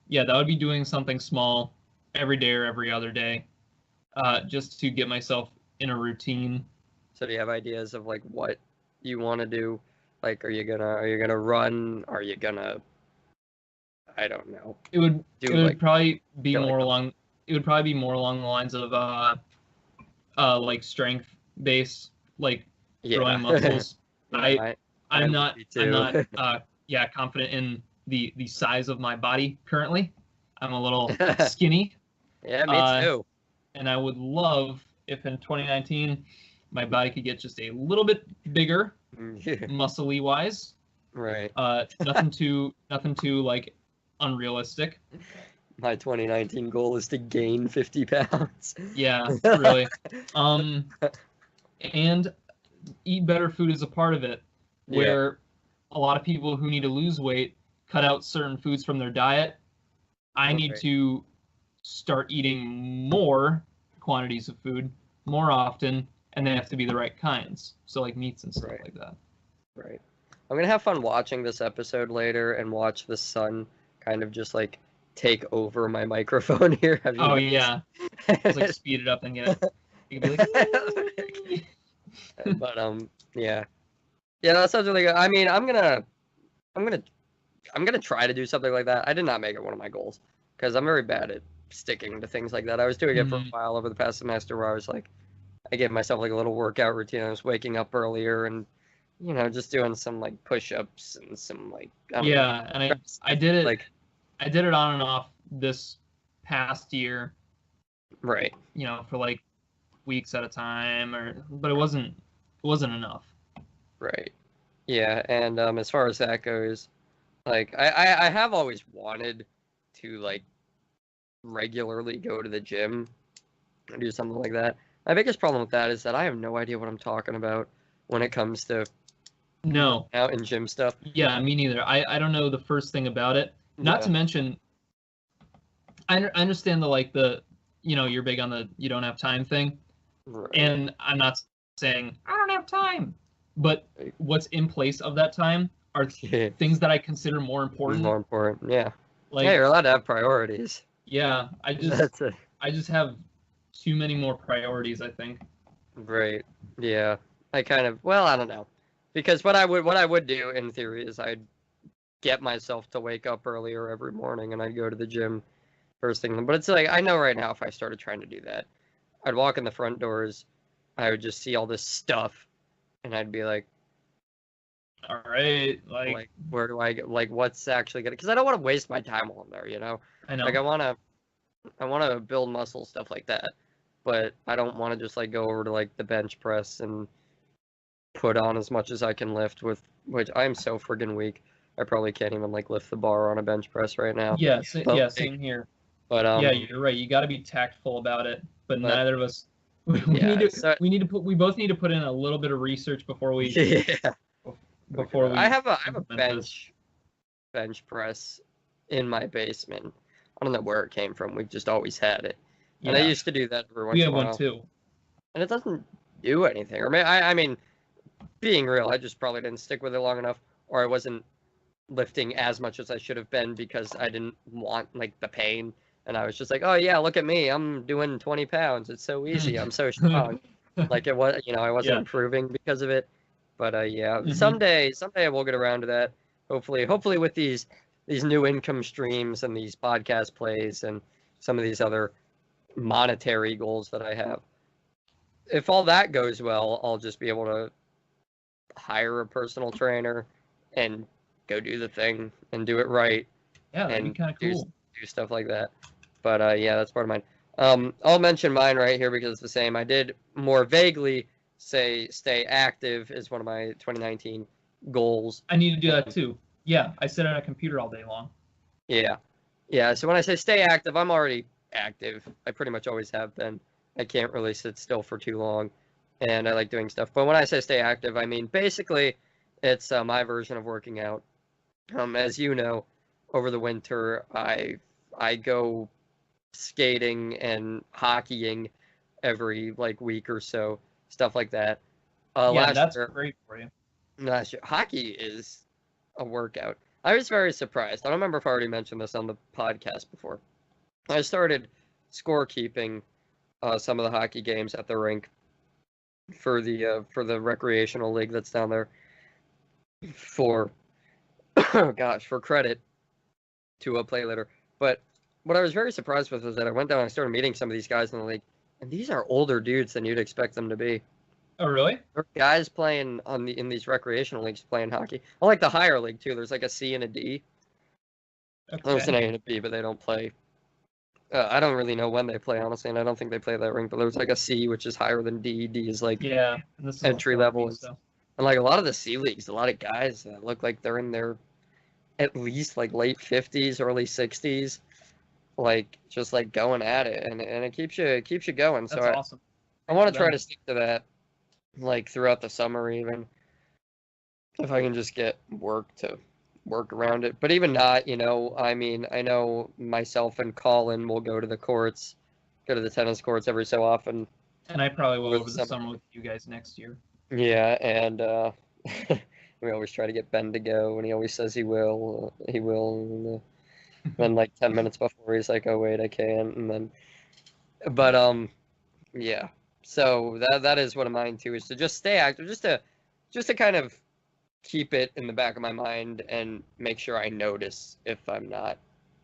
Yeah, that would be doing something small every day or every other day, just to get myself in a routine. So do you have ideas of like what you want to do? Like, are you gonna run? Are you gonna, I don't know. It would probably be more along. It would probably be more along the lines of like strength base, like growing muscles. I'm not confident in the size of my body currently. I'm a little skinny. Yeah, me too. And I would love if in 2019 my body could get just a little bit bigger, muscly wise. Right. Nothing too like unrealistic. My 2019 goal is to gain 50 pounds. Yeah, really. And eat better food is a part of it, where a lot of people who need to lose weight cut out certain foods from their diet. I need to start eating more quantities of food more often, and they have to be the right kinds. So like meats and stuff like that. Right. I'm going to have fun watching this episode later and watch the sun kind of just like take over my microphone here. Yeah. Just like speed it up and get it. You can be like, but yeah, that sounds really good. I mean, I'm gonna try to do something like that. I did not make it one of my goals because I'm very bad at sticking to things like that. I was doing it for a while over the past semester where I was like, I gave myself like a little workout routine. I was waking up earlier and just doing some like push-ups and some like and I did it like I did it on and off this past year. Right. For like weeks at a time, but it wasn't enough. Right. Yeah, and as far as that goes, like I have always wanted to like regularly go to the gym and do something like that. My biggest problem with that is that I have no idea what I'm talking about when it comes to out in gym stuff. Yeah, me neither. I don't know the first thing about it. Not to mention, I understand the you're big on the you don't have time thing. Right. And I'm not saying I don't have time, but what's in place of that time are things that I consider more important. More important, yeah. Like, yeah, you're allowed to have priorities. Yeah, I just have too many more priorities, I think. Right. Yeah. I don't know. Because what I would do in theory is I'd get myself to wake up earlier every morning and I'd go to the gym first thing. But it's like, I know right now if I started trying to do that, I'd walk in the front doors, I would just see all this stuff, and I'd be like, all right, like where do I get, like, what's actually gonna, because I don't want to waste my time while I'm there, you know? I know. Like, I want to build muscle, stuff like that, but I don't want to just, like, go over to, like, the bench press and put on as much as I can lift with, which I'm so friggin' weak. I probably can't even, like, lift the bar on a bench press right now. Yeah, same here. But yeah, you're right. You got to be tactful about it. But neither of us. We both need to put in a little bit of research before we. Yeah. Before we. I have a bench press in my basement. I don't know where it came from. We've just always had it, and I used to do that every once in a while. We have one too. And it doesn't do anything. Or I mean, being real, I just probably didn't stick with it long enough, or I wasn't lifting as much as I should have been because I didn't want, like, the pain. And I was just like, oh yeah, look at me, I'm doing 20 pounds. It's so easy. I'm so strong. Like, it was, I wasn't improving because of it. But yeah, someday I will get around to that. Hopefully with these new income streams and these podcast plays and some of these other monetary goals that I have. If all that goes well, I'll just be able to hire a personal trainer and go do the thing and do it right. Yeah, that'd be kind of cool. Do stuff like that. But yeah, that's part of mine. I'll mention mine right here because it's the same. I did more vaguely say stay active is one of my 2019 goals. I need to do that too. Yeah, I sit on a computer all day long. Yeah. So when I say stay active, I'm already active. I pretty much always have been. I can't really sit still for too long, and I like doing stuff. But when I say stay active, I mean basically it's my version of working out. As you know, over the winter, I go skating and hockeying every, like, week or so, stuff like that. That's great for you. Last year, hockey is a workout. I was very surprised. I don't remember if I already mentioned this on the podcast before. I started scorekeeping some of the hockey games at the rink for the recreational league that's down there for credit to play later. But what I was very surprised with was that I went down and I started meeting some of these guys in the league, and these are older dudes than you'd expect them to be. Oh, really? There are guys playing in these recreational leagues playing hockey. I like the higher league too. There's like a C and a D. Okay. There's an A and a B, but they don't play. I don't really know when they play, honestly, and I don't think they play that rink. But there's like a C, which is higher than D. D is like entry level. And like a lot of the C leagues, a lot of guys that look like they're in their at least like late 50s, early 60s, like just like going at it, and it keeps you going. That's awesome. I want to try to stick to that, like throughout the summer, even if I can just get work around it. But even not, I mean, I know myself and Colin will go to the tennis courts every so often. And I probably will over the summer with you guys next year. Yeah, and we always try to get Ben to go, and he always says he will. And then like 10 minutes before, he's like, "Oh wait, I can't." And then, but yeah. So that is one of mine too, is to just stay active, just to kind of keep it in the back of my mind and make sure I notice if I'm not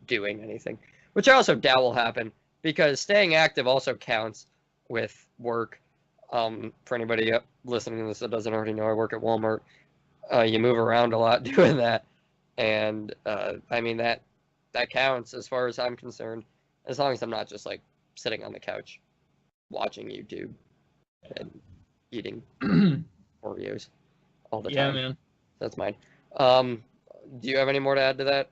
doing anything, which I also doubt will happen because staying active also counts with work. For anybody listening to this that doesn't already know, I work at Walmart. You move around a lot doing that, and I mean that counts as far as I'm concerned, as long as I'm not just like sitting on the couch watching YouTube and eating Oreos all the time. Yeah, man. That's mine. Do you have any more to add to that,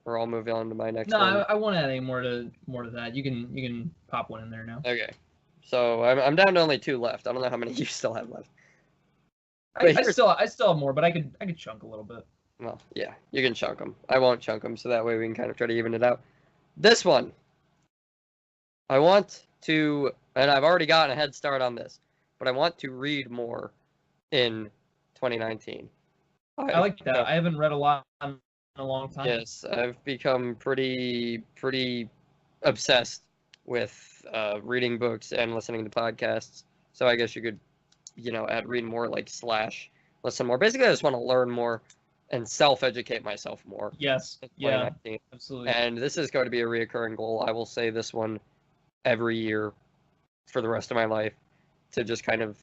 or I'll move on to my next one? No, I won't add any more to that. You can pop one in there now. Okay. So I'm down to only 2 left. I don't know how many you still have left. I still have more, but I could chunk a little bit. Well, yeah, you can chunk them. I won't chunk them, so that way we can kind of try to even it out. This one, I want to, and I've already gotten a head start on this, but I want to read more in 2019. I like that. I haven't read a lot in a long time. Yes, I've become pretty obsessed with reading books and listening to podcasts. So I guess you could, add read more like / listen more. Basically, I just want to learn more and self-educate myself more. Yes. Yeah. Absolutely. And this is going to be a reoccurring goal. I will say this one every year for the rest of my life, to just kind of,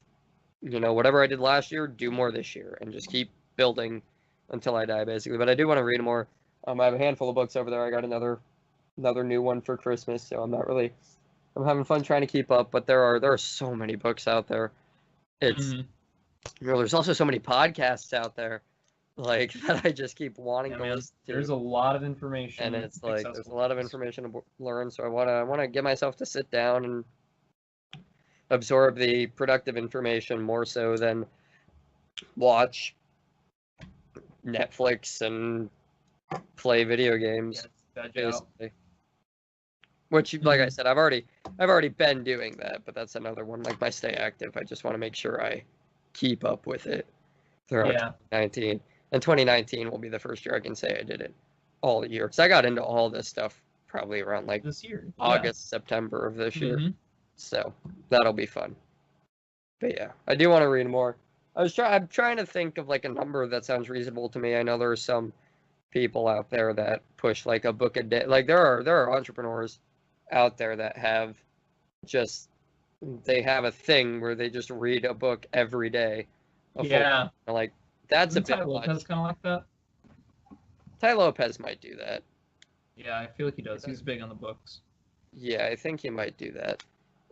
whatever I did last year, do more this year, and just keep building until I die, basically. But I do want to read more. I have a handful of books over there. I got another new one for Christmas, so I'm having fun trying to keep up. But there are so many books out there. It's there's also so many podcasts out there, like, that I just keep wanting to listen to. There's a lot of information, and it's like there's a lot of information to learn. So I want to get myself to sit down and absorb the productive information more so than watch Netflix and play video games. Basically. Which, like I said, I've already been doing that, but that's another one. Like my stay active, I just want to make sure I keep up with it throughout 2019. And 2019 will be the first year I can say I did it all year. Because I got into all this stuff probably around like this year, August, September of this year. So that'll be fun. But yeah, I do want to read more. I'm trying to think of like a number that sounds reasonable to me. I know there are some people out there that push like a book a day. Like there are entrepreneurs out there that have they have a thing where they just read a book every day. Like that's a bit much. Lopez kind of like that. Ty Lopez might do that. Yeah, I feel like he does. He's big on the books. Yeah, I think he might do that.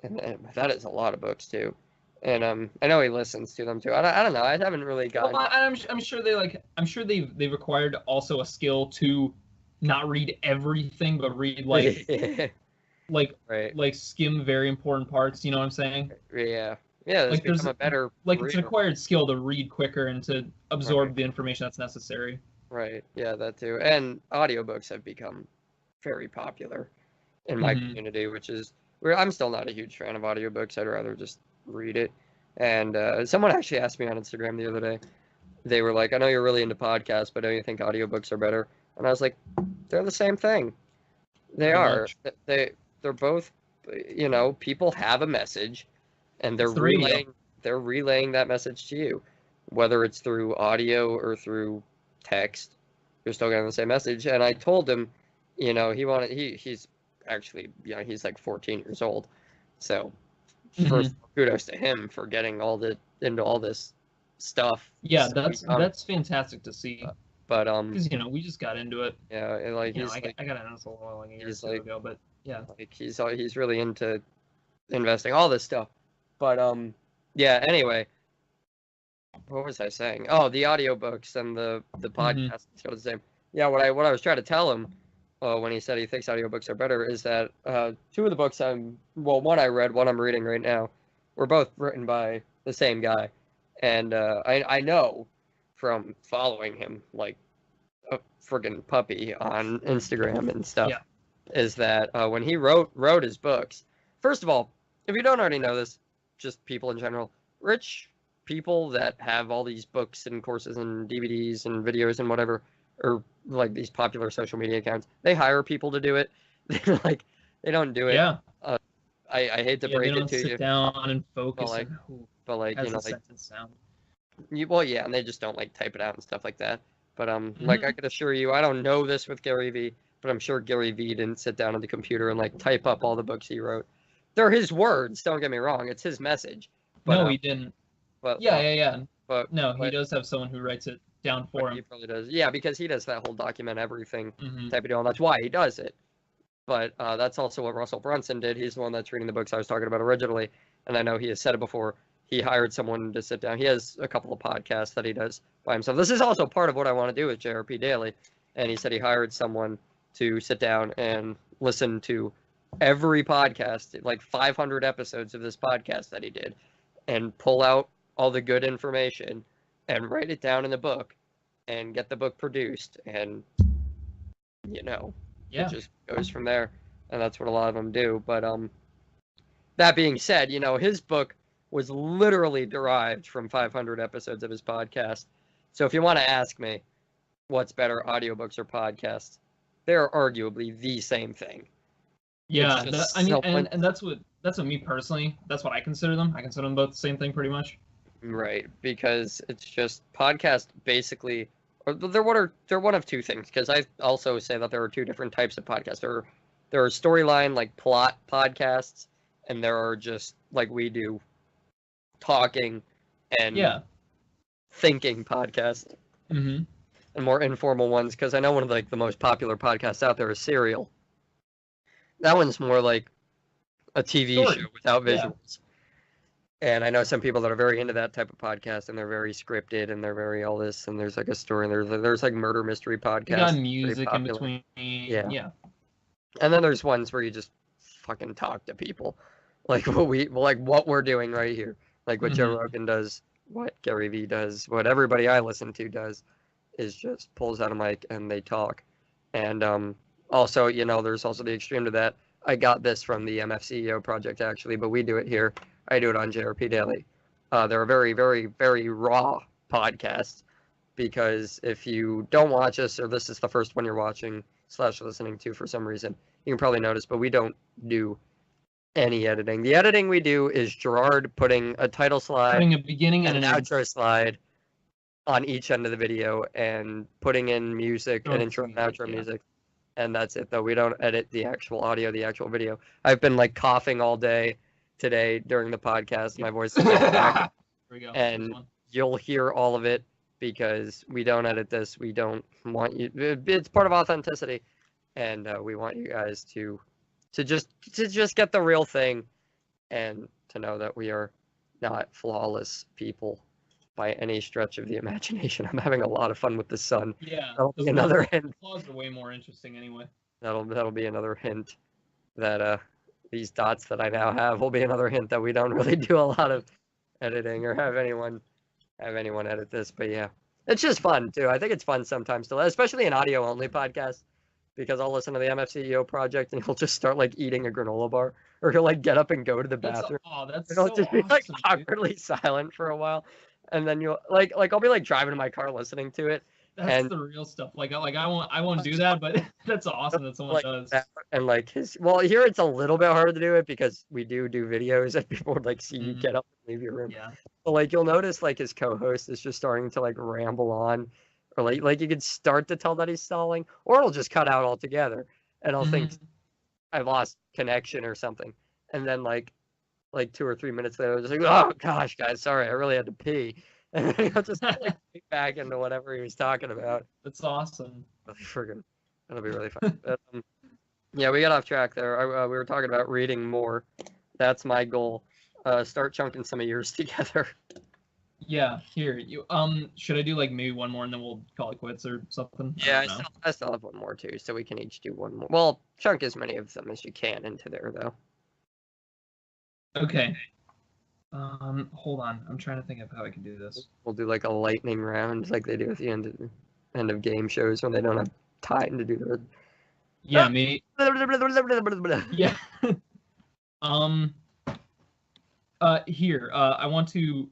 And that is a lot of books too. And I know he listens to them too. I don't know. I haven't really gotten. Well, I'm sure they've acquired also a skill to not read everything, but read like skim very important parts. You know what I'm saying? Yeah. Yeah. Like there's a better. It's an acquired skill to read quicker and to absorb the information that's necessary. Right. Yeah, that too. And audiobooks have become very popular in my community, which is where I'm still not a huge fan of audiobooks. I'd rather just read it. And someone actually asked me on Instagram the other day. They were like, I know you're really into podcasts, but don't you think audiobooks are better? And I was like, they're the same thing. They are. They're both, people have a message and they're relaying that message to you. Whether it's through audio or through text, you're still getting the same message. And I told him, he's actually, he's like 14 years old. So first, kudos to him for getting into all this stuff. Yeah, that's fantastic to see. But because we just got into it. Yeah, and like I got into this a while, like a year or two ago, but yeah, like he's really into investing, all this stuff. But yeah. Anyway, what was I saying? Oh, the audiobooks and the podcasts are the same. Yeah, what I was trying to tell him when he said he thinks audiobooks are better is that two of the books one I read, one I'm reading right now, were both written by the same guy. And I know from following him like a friggin' puppy on Instagram and stuff, is that when he wrote his books, first of all, if you don't already know this, just people in general, rich people that have all these books and courses and DVDs and videos and whatever, or like these popular social media accounts, they hire people to do it. They don't do it. Yeah. I hate to break it to you. Sit down and focus. But like sentence sound. And they just don't like type it out and stuff like that. But like I could assure you, I don't know this with Gary Vee, but I'm sure Gary Vee didn't sit down at the computer and like type up all the books he wrote. They're his words. Don't get me wrong. It's his message. But, no, he didn't. But But no, he does have someone who writes it down for him. He probably does. Yeah, because he does that whole document everything type of deal, and that's why he does it. But that's also what Russell Brunson did. He's the one that's reading the books I was talking about originally, and I know he has said it before. He hired someone to sit down. He has a couple of podcasts that he does by himself. This is also part of what I want to do with JRP Daily, and he said he hired someone to sit down and listen to every podcast, like 500 episodes of this podcast that he did, and pull out all the good information and write it down in the book and get the book produced, and it just goes from there. And that's what a lot of them do. But that being said, his book was literally derived from 500 episodes of his podcast. So if you want to ask me what's better, audiobooks or podcasts, they're arguably the same thing. Yeah, and that's what me personally, that's what I consider them. I consider them both the same thing pretty much. Right, because it's just podcast basically, or they're one of two things. Because I also say that there are two different types of podcasts. There are storyline like plot podcasts, and there are just like we do, talking and thinking podcasts, and more informal ones. Because I know one of the most popular podcasts out there is Serial. That one's more like a TV show without visuals. And I know some people that are very into that type of podcast, and they're very scripted, and they're very all this, and there's like a story, and there's like murder mystery podcasts. You got music in between. Yeah. And then there's ones where you just fucking talk to people, like what we're doing right here, like what Joe Rogan does, what Gary Vee does, what everybody I listen to does, is just pulls out a mic and they talk. And also, there's also the extreme to that. I got this from the MFCEO project actually, but we do it here. I do it on JRP Daily. They're a very, very, very raw podcast, because if you don't watch us, or this is the first one you're watching / listening to for some reason, you can probably notice, but we don't do any editing. The editing we do is Gerard putting a title slide, putting a beginning and an outro slide on each end of the video, and putting in music, and intro and outro music. And that's it, though. We don't edit the actual audio, the actual video. I've been coughing all day today during the podcast. My voice is back. Here we go. And you'll hear all of it, because we don't edit this. We don't want you. It's part of authenticity, and we want you guys to just get the real thing, and to know that we are not flawless people by any stretch of the imagination. I'm having a lot of fun with the sun. Yeah, that'll be another hint. Flaws are way more interesting anyway. That'll be another hint that these dots that I now have will be another hint that we don't really do a lot of editing or have anyone edit this. But yeah, it's just fun too. I think it's fun sometimes to, especially an audio only podcast, because I'll listen to the MFCEO project and he'll just start eating a granola bar, or he'll get up and go to the bathroom. That's so just be awesome, awkwardly silent for a while. And then you'll I'll be driving in my car listening to it. That's the real stuff. I won't do that, but that's awesome that someone does. And here it's a little bit harder to do it, because we do videos and people would see you get up and leave your room. Yeah. But you'll notice his co-host is just starting to ramble on, or you could start to tell that he's stalling, or it'll just cut out altogether, and I'll think I've lost connection or something, and then 2 or 3 minutes later, just oh gosh, guys, sorry, I really had to pee, and then he'll just get back into whatever he was talking about. That's awesome. That'll be really fun. But, yeah, we got off track there. We were talking about reading more. That's my goal. Start chunking some of yours together. Yeah, here you should I do maybe one more and then we'll call it quits or something? Yeah, I still have one more too, so we can each do one more. Well, chunk as many of them as you can into there though. Okay. Hold on. I'm trying to think of how I can do this. We'll do a lightning round like they do at the end of game shows when they don't have time to do their. Yeah, me. Yeah. Here. I want to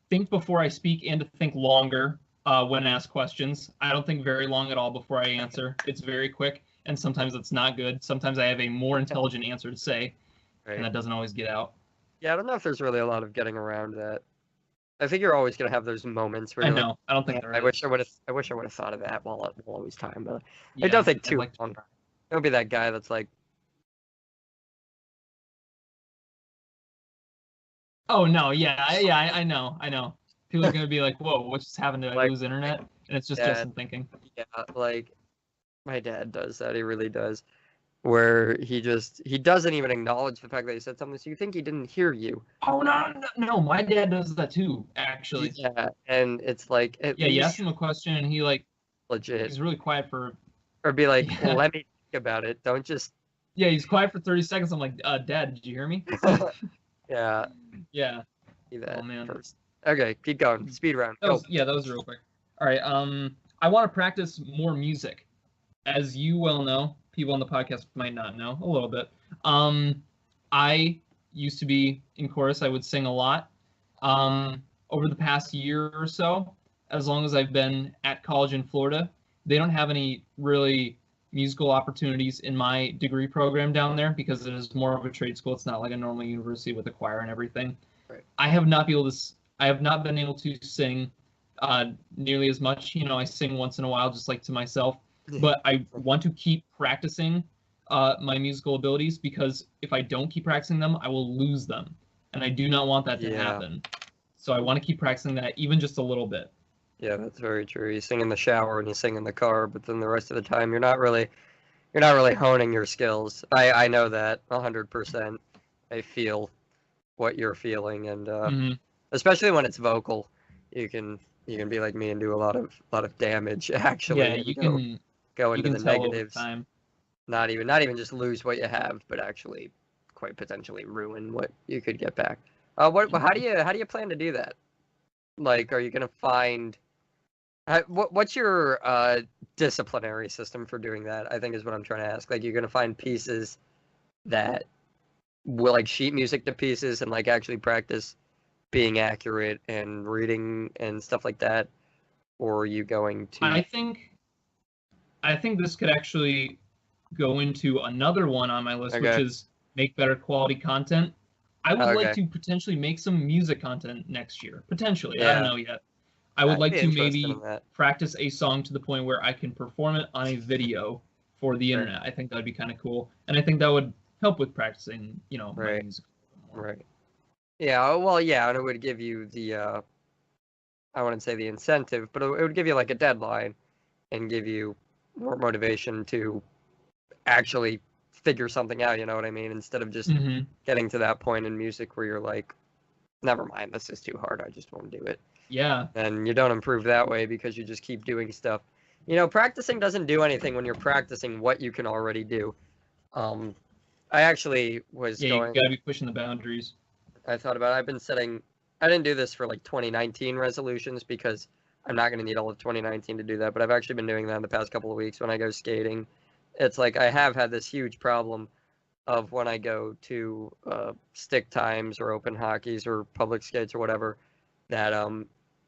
think before I speak and to think longer when asked questions. I don't think very long at all before I answer. It's very quick, and sometimes it's not good. Sometimes I have a more intelligent answer to say, and that doesn't always get out. Yeah, I don't know if there's really a lot of getting around that. I think you're always gonna have those moments where I know. I don't think there is. I wish I would have thought of that while it was time, but yeah, I don't think too long. Don't be that guy that's oh no, yeah, I know. People are gonna be like, "Whoa, what just happened? Did I lose internet?" And it's just Justin thinking. Yeah, my dad does that. He really does. Where he doesn't even acknowledge the fact that he said something, so you think he didn't hear you. Oh no, my dad does that too, actually. Yeah, and it's you ask him a question and he legit. He's really quiet for. Or be like, well, let me think about it. Don't just. Yeah, he's quiet for 30 seconds. I'm like, Dad, did you hear me? Yeah. Yeah. See that man. First. Okay, keep going. Speed round. That was real quick. All right. I want to practice more music, as you well know. People on the podcast might not know a little bit. I used to be in chorus. I would sing a lot. Over the past year or so, as long as I've been at college in Florida, they don't have any really musical opportunities in my degree program down there because it is more of a trade school. It's not like a normal university with a choir and everything. Right. I have not been able to sing nearly as much. You know, I sing once in a while, just like to myself. But I want to keep practicing my musical abilities, because if I don't keep practicing them, I will lose them, and I do not want that to happen. So I want to keep practicing that, even just a little bit. Yeah, that's very true. You sing in the shower and you sing in the car, but then the rest of the time you're not really honing your skills. I know that 100%. I feel what you're feeling, and especially when it's vocal, you can be like me and do a lot of damage actually. Yeah, you can go into the negatives. Time. Not even just lose what you have, but actually quite potentially ruin what you could get back. How do you plan to do that? Like, are you gonna find what's your disciplinary system for doing that? I think is what I'm trying to ask. Like, you're gonna find pieces that will, like, sheet music to pieces and like actually practice being accurate and reading and stuff like that, or are you going to? I think this could actually go into another one on my list, which is make better quality content. I would like to potentially make some music content next year. Potentially. I don't know yet. I would like to maybe practice a song to the point where I can perform it on a video for the internet. I think that would be kind of cool. And I think that would help with practicing, my music. Right. Yeah, well, yeah, and it would give you the, I wouldn't say the incentive, but it would give you like a deadline and give you more motivation to actually figure something out, you know what I mean? Instead of just getting to that point in music where you're like, never mind, this is too hard, I just won't do it. Yeah. And you don't improve that way because you just keep doing stuff. Practicing doesn't do anything when you're practicing what you can already do. I actually was going... you gotta be pushing the boundaries. I thought about it. I didn't do this for like 2019 resolutions because I'm not going to need all of 2019 to do that, but I've actually been doing that in the past couple of weeks when I go skating. It's like I have had this huge problem of when I go to stick times or open hockeys or public skates or whatever, that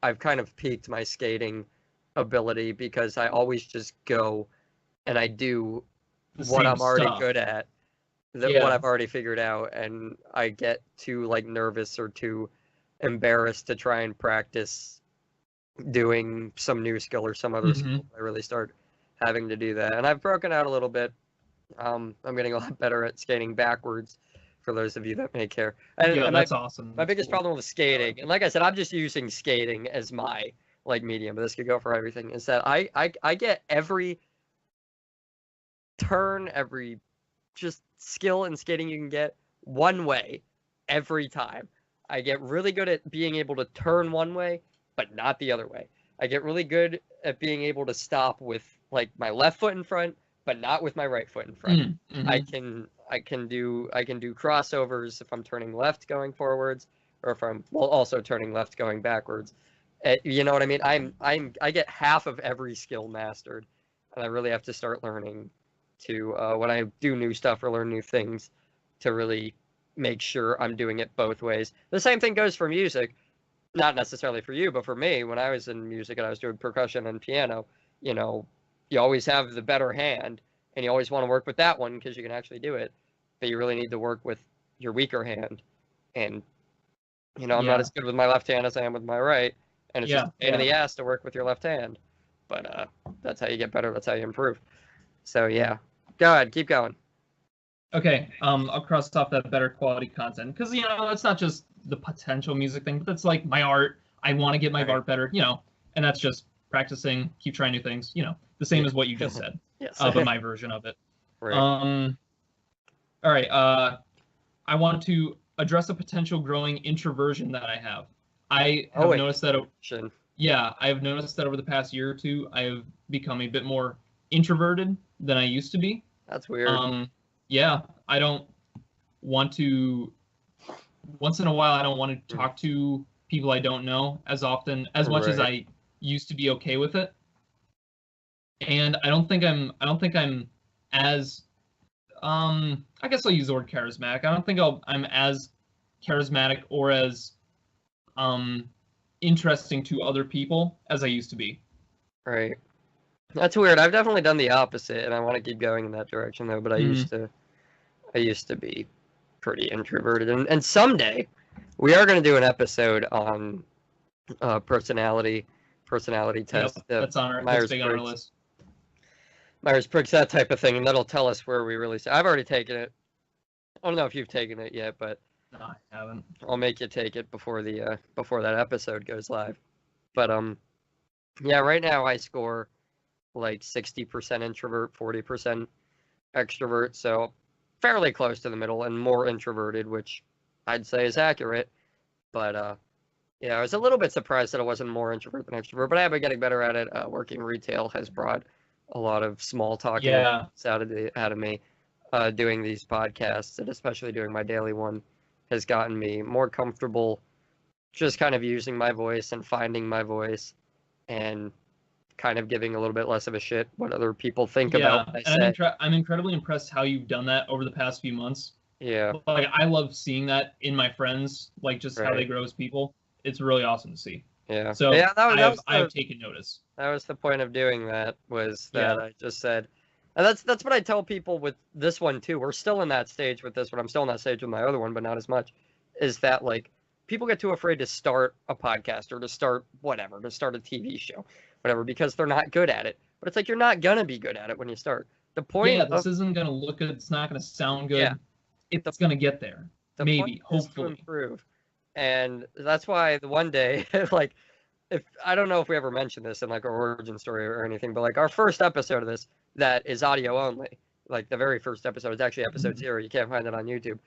I've kind of peaked my skating ability because I always just go and I do what I'm already good at, what I've already figured out, and I get too like nervous or too embarrassed to try and practice doing some new skill or some other skill. I really start having to do that, and I've broken out a little bit. I'm getting a lot better at skating backwards, for those of you that may care. And that's awesome. My biggest problem with skating, and like I said, I'm just using skating as my like medium, but this could go for everything, is that I get every turn, every just skill in skating you can get one way every time. I get really good at being able to turn one way, but not the other way. I get really good at being able to stop with like my left foot in front, but not with my right foot in front. I can do crossovers if I'm turning left going forwards, or if I'm also turning left going backwards. You know what I mean? I get half of every skill mastered, and I really have to start learning to when I do new stuff or learn new things, to really make sure I'm doing it both ways. The same thing goes for music, not necessarily for you, but for me, when I was in music and I was doing percussion and piano, you always have the better hand, and you always want to work with that one because you can actually do it, but you really need to work with your weaker hand. And, I'm not as good with my left hand as I am with my right, and it's just a pain in the ass to work with your left hand. But that's how you get better. That's how you improve. So, yeah. Go ahead. Keep going. Okay. I'll cross off that better quality content because, it's not just the potential music thing, but that's like my art. I want to get my art better, and that's just practicing, keep trying new things, the same as what you just said, yes. But my version of it. Right. All right. I want to address a potential growing introversion that I have. I have noticed that. I have noticed that over the past year or two, I have become a bit more introverted than I used to be. That's weird. I don't want to. Once in a while, I don't want to talk to people I don't know as often, as much as I used to be okay with it. And I don't think I'm as I guess I'll use the word charismatic. I don't think I'm as charismatic or as interesting to other people as I used to be. Right. That's weird. I've definitely done the opposite, and I want to keep going in that direction though. But I used to be pretty introverted, and someday we are going to do an episode on personality test. Yep, that's on our that's big on our list. Myers-Briggs, that type of thing, and that'll tell us where we really. I've already taken it. I don't know if you've taken it yet, but no, I haven't. I'll make you take it before that episode goes live. But yeah, right now I score like 60% introvert, 40% extrovert, so fairly close to the middle and more introverted, which I'd say is accurate. But yeah, I was a little bit surprised that I wasn't more introvert than extrovert, but I have been getting better at it. Working retail has brought a lot of small talking out of me. Doing these podcasts, and especially doing my daily one, has gotten me more comfortable just kind of using my voice and finding my voice and kind of giving a little bit less of a shit what other people think about what I say. I'm incredibly impressed how you've done that over the past few months. Yeah. Like, I love seeing that in my friends, like just how they grow as people. It's really awesome to see. Yeah. So yeah, I've taken notice. That was the point of doing that, was that I just said, and that's what I tell people with this one too. We're still in that stage with this one. I'm still in that stage with my other one, but not as much. Is that like people get too afraid to start a podcast or to start whatever, to start a TV show, whatever, because they're not good at it. But it's like you're not gonna be good at it when you start. The point this isn't gonna look good. It's not gonna sound good. Yeah. It's gonna get there. Maybe, hopefully, to improve. And that's why the one day, like, if I don't know if we ever mentioned this in like our origin story or anything, but like our first episode of this that is audio only, like the very first episode is actually episode 0. You can't find it on YouTube.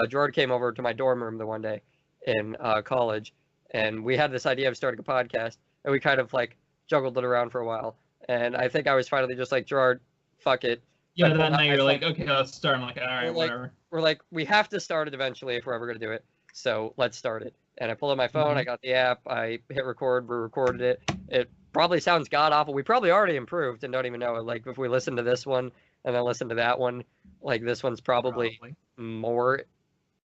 Gerard came over to my dorm room the one day in college, and we had this idea of starting a podcast, and we kind of like juggled it around for a while. And I think I was finally just like, Gerard, fuck it. Yeah, that night you're like, okay, let's start. I'm like, all right, whatever. We're like, we have to start it eventually if we're ever going to do it. So let's start it. And I pulled up my phone, I got the app, I hit record, we recorded it. It probably sounds god-awful. We probably already improved and don't even know it. Like, if we listen to this one and then listen to that one, like, this one's probably more,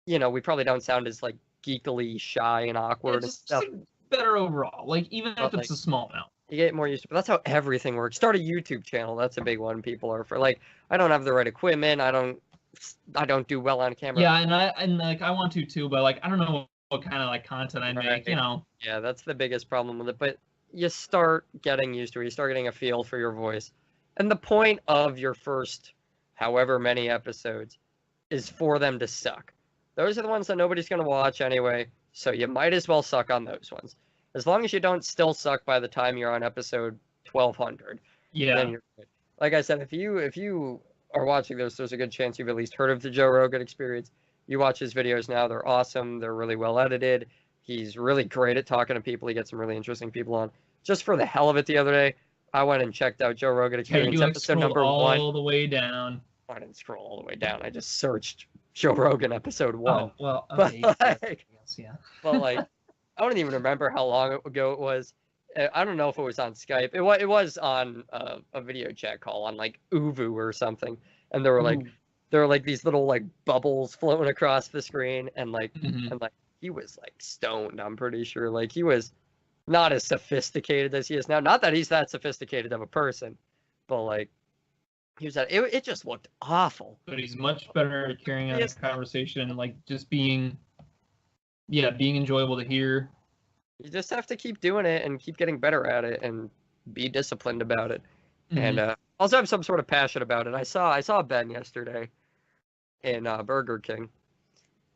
we probably don't sound as, like, geekily shy and awkward and stuff. Just better overall, like, even if it's a small amount. You get more used to it. But that's how everything works. Start a YouTube channel. That's a big one people are for. Like, I don't have the right equipment. I don't do well on camera. Yeah, and I want to too, but like I don't know what kind of like content I make, Yeah, that's the biggest problem with it. But you start getting used to it. You start getting a feel for your voice. And the point of your first however many episodes is for them to suck. Those are the ones that nobody's going to watch anyway, so you might as well suck on those ones. As long as you don't still suck by the time you're on episode 1200. Yeah. Then you're good. Like I said, if you are watching this, there's a good chance you've at least heard of the Joe Rogan Experience. You watch his videos now, they're awesome. They're really well edited. He's really great at talking to people. He gets some really interesting people on. Just for the hell of it, the other day, I went and checked out Joe Rogan Experience episode number 1. All the way down. I didn't scroll all the way down. I just searched Joe Rogan episode 1. Oh, well, okay. But like, I don't even remember how long ago it was. I don't know if it was on Skype. It was on a video chat call on like Uvu or something, and there were like these little like bubbles floating across the screen, and like and like he was like stoned. I'm pretty sure like he was not as sophisticated as he is now. Not that he's that sophisticated of a person, but like he was that. It just looked awful. But he's much better at carrying on a conversation and like just being enjoyable to hear. You just have to keep doing it and keep getting better at it and be disciplined about it. And also have some sort of passion about it. I saw Ben yesterday in Burger King,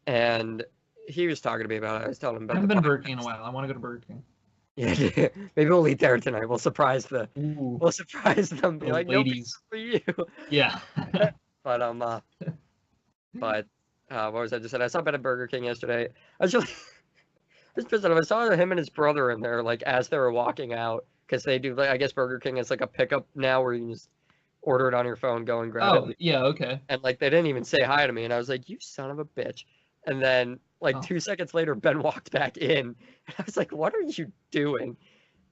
and he was talking to me about it. I was telling him about I haven't been to Burger King in a while. I want to go to Burger King. Yeah, maybe we'll eat there tonight. We'll surprise them. Be like, ladies, for you. Yeah. But what was I just said? I saw Ben at Burger King yesterday. I was really pissed off. I saw him and his brother in there, like, as they were walking out, because they do, like, I guess Burger King is like a pickup now where you can just order it on your phone, go and grab it. Oh, yeah, okay. And, like, they didn't even say hi to me, and I was like, you son of a bitch. And then, like, 2 seconds later, Ben walked back in, and I was like, what are you doing?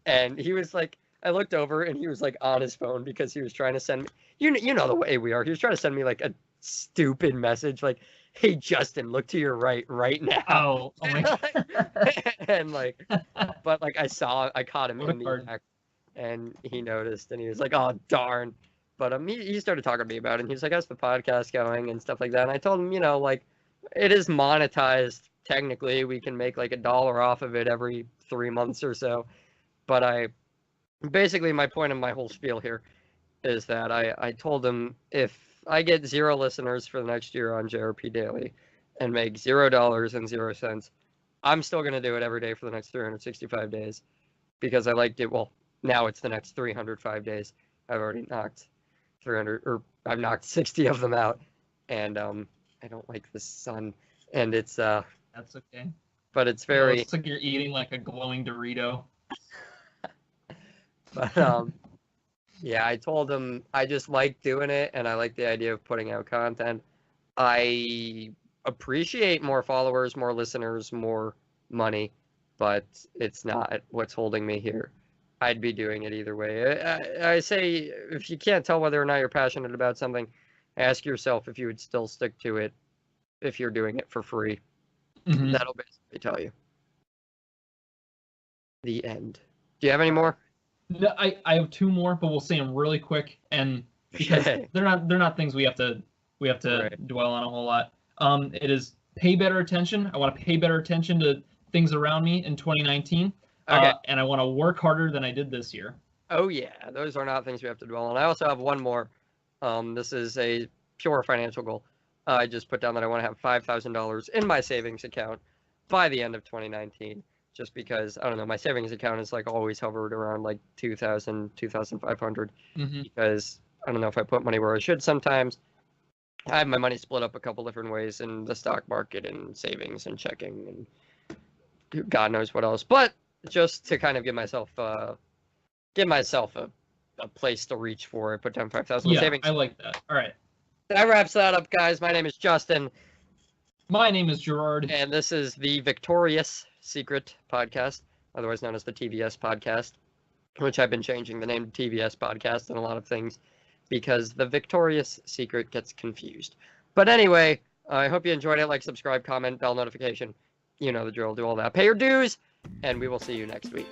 And he was like, I looked over, and he was, like, on his phone because he was trying to send me, you know the way we are. He was trying to send me, like, a stupid message. Like, hey Justin, look to your right now. Oh my God. And like, but like I caught him What a in the card. act, and he noticed, and he was like, oh darn. But he started talking to me about it, and he was like, how's the podcast going and stuff like that. And I told him, like, it is monetized technically. We can make like $1 off of it every 3 months or so. But basically my point of my whole spiel here is that I told him if I get 0 listeners for the next year on JRP Daily and make $0.00, I'm still going to do it every day for the next 365 days because I liked it. Well, now it's the next 305 days. I've already knocked 300, or I've knocked 60 of them out, and I don't like the sun, and it's That's okay. but it's very. It looks like you're eating like a glowing Dorito. But yeah, I told him I just like doing it, and I like the idea of putting out content. I appreciate more followers, more listeners, more money, but it's not what's holding me here. I'd be doing it either way. I say if you can't tell whether or not you're passionate about something, ask yourself if you would still stick to it if you're doing it for free. Mhm. That'll basically tell you. The end. Do you have any more? No, I have 2 more, but we'll say them really quick, and because Okay. they're not things we have to Right. dwell on a whole lot. It is pay better attention. I want to pay better attention to things around me in 2019. Okay. And I want to work harder than I did this year. Oh yeah, those are not things we have to dwell on. I also have one more. This is a pure financial goal. I just put down that I want to have $5,000 in my savings account by the end of 2019. Just because, I don't know, my savings account is like always hovered around like 2,000, 2,500. Mm-hmm. Because I don't know if I put money where I should sometimes. I have my money split up a couple different ways in the stock market and savings and checking and God knows what else. But just to kind of give myself a place to reach for. I put down 5,000 Yeah, savings. I like that. All right. That wraps that up, guys. My name is Justin. My name is Gerard. And this is the Victorious Secret Podcast, otherwise known as the TVS Podcast, which I've been changing the name to TVS Podcast and a lot of things because the Victorious Secret gets confused. But anyway, I hope you enjoyed it. Like, subscribe, comment, bell notification. You know the drill. Do all that. Pay your dues, and we will see you next week.